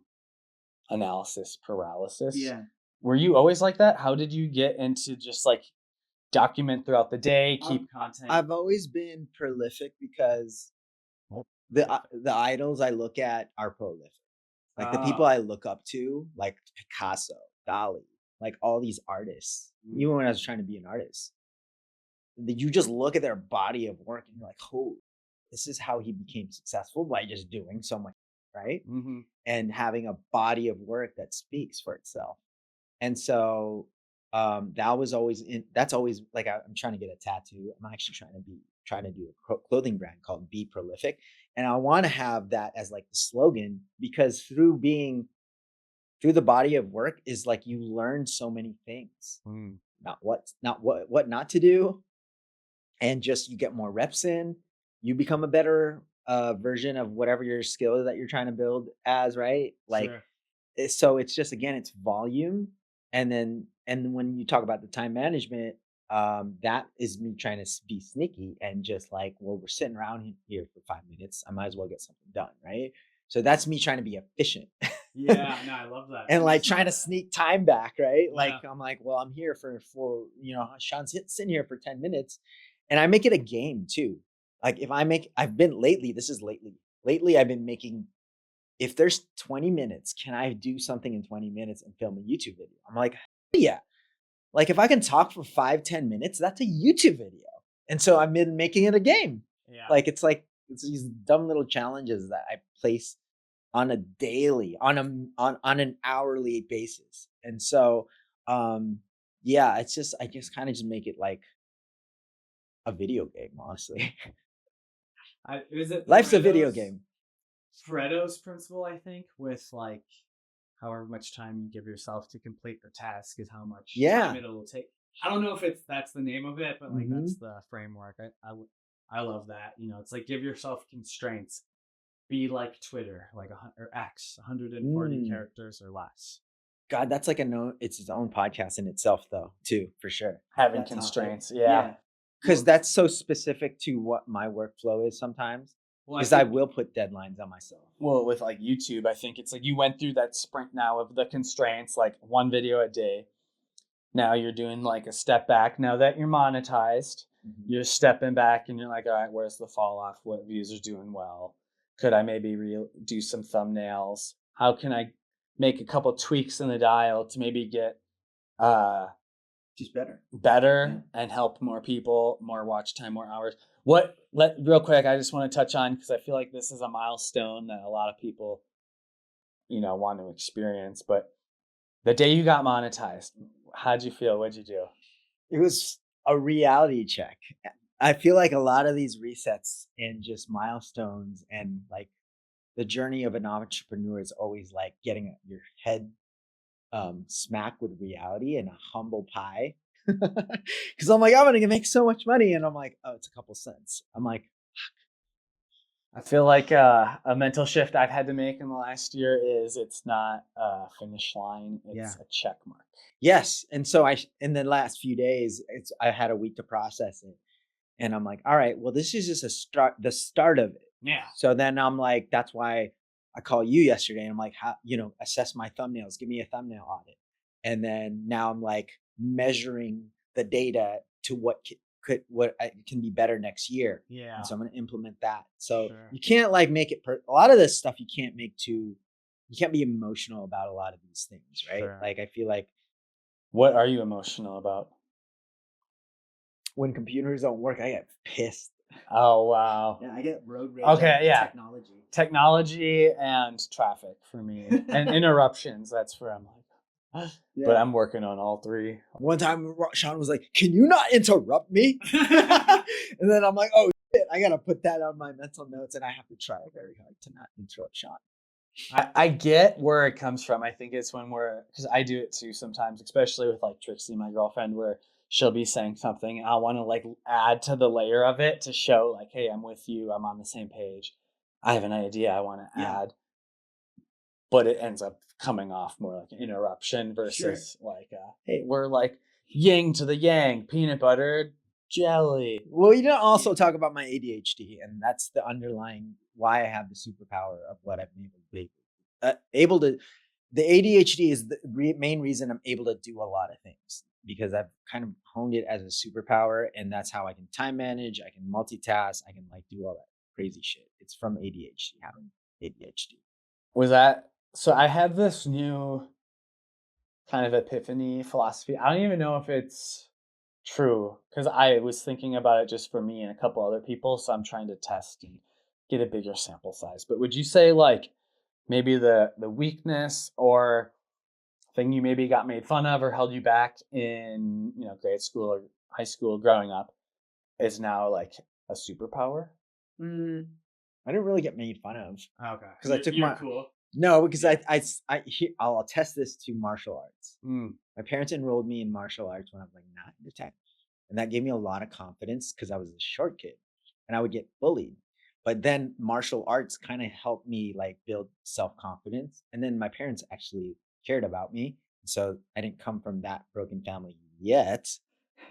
analysis paralysis. Yeah. Were you always like that? How did you get into just like document throughout the day, keep content? I've always been prolific because the idols I look at are prolific. Like the people I look up to, like Picasso, Dali, like all these artists. Even when I was trying to be an artist, you just look at their body of work and you're like, oh, this is how he became successful by just doing so much, right? And having a body of work that speaks for itself. And so that was always that's always like I'm trying to get a tattoo. I'm actually trying to do a clothing brand called Be Prolific, and I want to have that as like the slogan, because through the body of work is like you learn so many things, not what not to do, and just you get more reps in, you become a better version of whatever your skill that you're trying to build as, right? Like, Sure. so it's just, again, it's volume. And when you talk about the time management, that is me trying to be sneaky and just like, well, we're sitting around here for 5 minutes, I might as well get something done, right? So that's me trying to be efficient. Yeah, no, I love that. And like It's trying to not- sneak time back, right? Like Yeah. I'm like, well, I'm here for Sean's sitting here for 10 minutes, and I make it a game too. Like if I've been lately I've been making, if there's 20 minutes, can I do something in 20 minutes and film a YouTube video? I'm like, yeah. Like if I can talk for 5-10 minutes, that's a YouTube video. And so I've been making it a game. Yeah. Like it's these dumb little challenges that I place on a daily, on an hourly basis. And so yeah, it's just, I just kind of just make it like a video game, honestly. Is it Life's a video Pareto's- game. Pareto's principle, I think, with like however much time you give yourself to complete the task is how much Yeah. time it'll take. I don't know if that's the name of it, but like Mhm. that's the framework. I love that. You know, it's like give yourself constraints. Be like Twitter, like or X, 140 characters or less. God, that's like it's its own podcast in itself, though, too, for sure. Having That topic. constraints. Yeah. Because that's so specific to what my workflow is sometimes. Well, Because I think- will put deadlines on myself. Well, with like YouTube, I think it's like you went through that sprint now of the constraints, like one video a day. Now you're doing like a step back. Now that you're monetized, you're stepping back and you're like, all right, where's the fall off? What views are doing well? Could I maybe do some thumbnails? How can I make a couple tweaks in the dial to maybe get Just better. better and help more people, more watch time, more hours? Real quick, I just want to touch on, because I feel like this is a milestone that a lot of people, want to experience. But the day you got monetized, how'd you feel? What'd you do? It was a reality check. I feel like a lot of these resets and just milestones and like the journey of an entrepreneur is always like getting your head smacked with reality and a humble pie. Because I'm like, I'm gonna make so much money, and I'm like, oh, it's a couple cents. I'm like, I feel like a mental shift I've had to make in the last year is it's not a finish line, it's a check mark. yes. And so in the last few days, I had a week to process it, and I'm like, all right, well, this is just the start of it. Yeah. So then I'm like, that's why I called you yesterday. And I'm like, how, assess my thumbnails, give me a thumbnail audit. And then now I'm like measuring the data to what can be better next year. Yeah. And so I'm going to implement that. So Sure. you can't like make it, a lot of this stuff you can't be emotional about a lot of these things, right? Sure. Like I feel like What are you emotional about? when computers don't work, I get pissed. Oh, wow. Yeah, I get road rage. Okay, at yeah. Technology. Technology and traffic for me, and interruptions. That's where I'm like, Yeah. but I'm working on all three. One time Sean was like, can you not interrupt me? And then I'm like, oh shit, I gotta put that on my mental notes, and I have to try very hard to not interrupt Sean. I get where it comes from. I think it's because I do it too sometimes, especially with like Trixie, my girlfriend, where she'll be saying something. I want to like add to the layer of it to show like, hey, I'm with you. I'm on the same page. I have an idea I want to Yeah. add. But it ends up coming off more like an interruption versus like, hey, we're like yin to the yang, peanut butter, jelly. Well, you don't also talk about my ADHD, and that's the underlying why I have the superpower of what I've been able to. The ADHD is the main reason I'm able to do a lot of things, because I've kind of honed it as a superpower, and that's how I can time manage, I can multitask, I can like do all that crazy shit. It's from ADHD, having ADHD. Was that so? I had this new kind of epiphany philosophy. I don't even know if it's true, because I was thinking about it just for me and a couple other people. So I'm trying to test and get a bigger sample size. But would you say like maybe the weakness or thing you maybe got made fun of or held you back in, grade school or high school growing up is now like a superpower? I didn't really get made fun of Okay. because I took You're my cool. no because I'll attest this to martial arts. Mm. My parents enrolled me in martial arts when I was like 9 to 10. And that gave me a lot of confidence because I was a short kid and I would get bullied. But then martial arts kind of helped me like build self-confidence. And then my parents actually cared about me. So I didn't come from that broken family yet.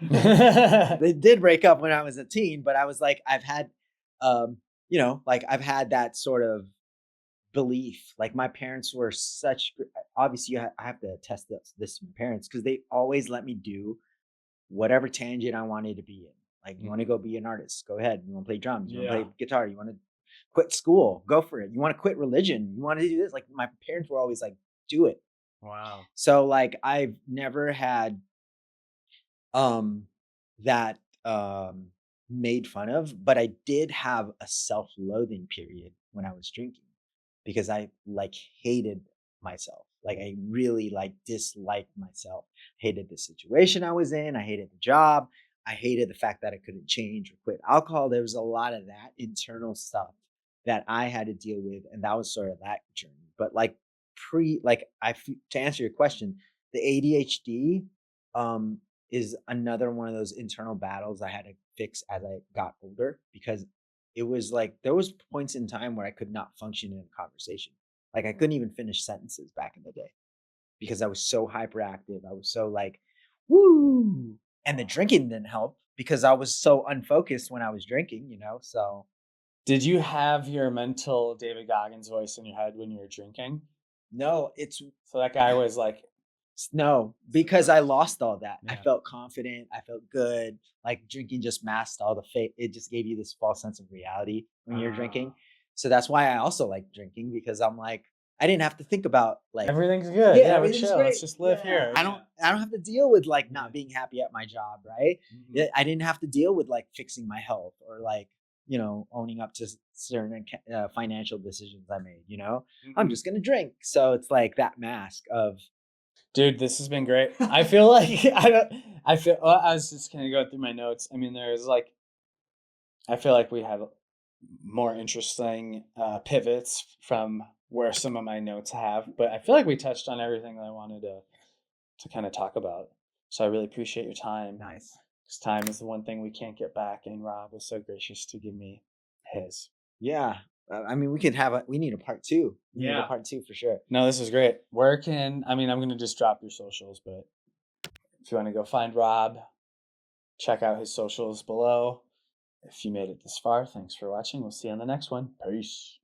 They did break up when I was a teen, but I was like, I've had like I've had that sort of belief. Like my parents were obviously I have to attest this to my parents because they always let me do whatever tangent I wanted to be in. Like, you want to go be an artist, go ahead. You want to play drums, you want to play guitar, you want to quit school, go for it. You want to quit religion, you want to do this. Like my parents were always like, do it. Wow. So like I've never had that made fun of, but I did have a self-loathing period when I was drinking because I like hated myself. Like I really like disliked myself. Hated the situation I was in. I hated the job. I hated the fact that I couldn't change or quit alcohol. There was a lot of that internal stuff that I had to deal with, and that was sort of that journey. But like to answer your question, the ADHD is another one of those internal battles I had to fix as I got older because it was like there was points in time where I could not function in a conversation. Like I couldn't even finish sentences back in the day because I was so hyperactive. I was so like, woo. And the drinking didn't help because I was so unfocused when I was drinking, so. Did you have your mental David Goggins voice in your head when you were drinking? No, So that guy was like, no, because I lost all that. I Yeah. felt confident. I felt good. Like drinking just masked all the fake. It just gave you this false sense of reality when you're drinking. So that's why I also like drinking because I'm like, I didn't have to think about like everything's good. Yeah, Yeah, we're everything's chill. great. Let's just live Yeah. here. I don't have to deal with like not Yeah. being happy at my job, right? Mhm. I didn't have to deal with like fixing my health or like owning up to certain financial decisions I made. I'm Mhm. just gonna drink. So it's like that mask of Dude, this has been great. I feel like I was just gonna go through my notes. I mean, I feel like we have more interesting pivots from where some of my notes have, but I feel like we touched on everything that I wanted to kind of talk about. So I really appreciate your time. nice. Because time is the one thing we can't get back, and Rob was so gracious to give me his. Yeah. I mean, we need a part two. We need a Yeah. part two for sure. No, this is great. I'm gonna just drop your socials, but if you want to go find Rob, check out his socials below. If you made it this far, thanks for watching. We'll see you on the next one. Peace.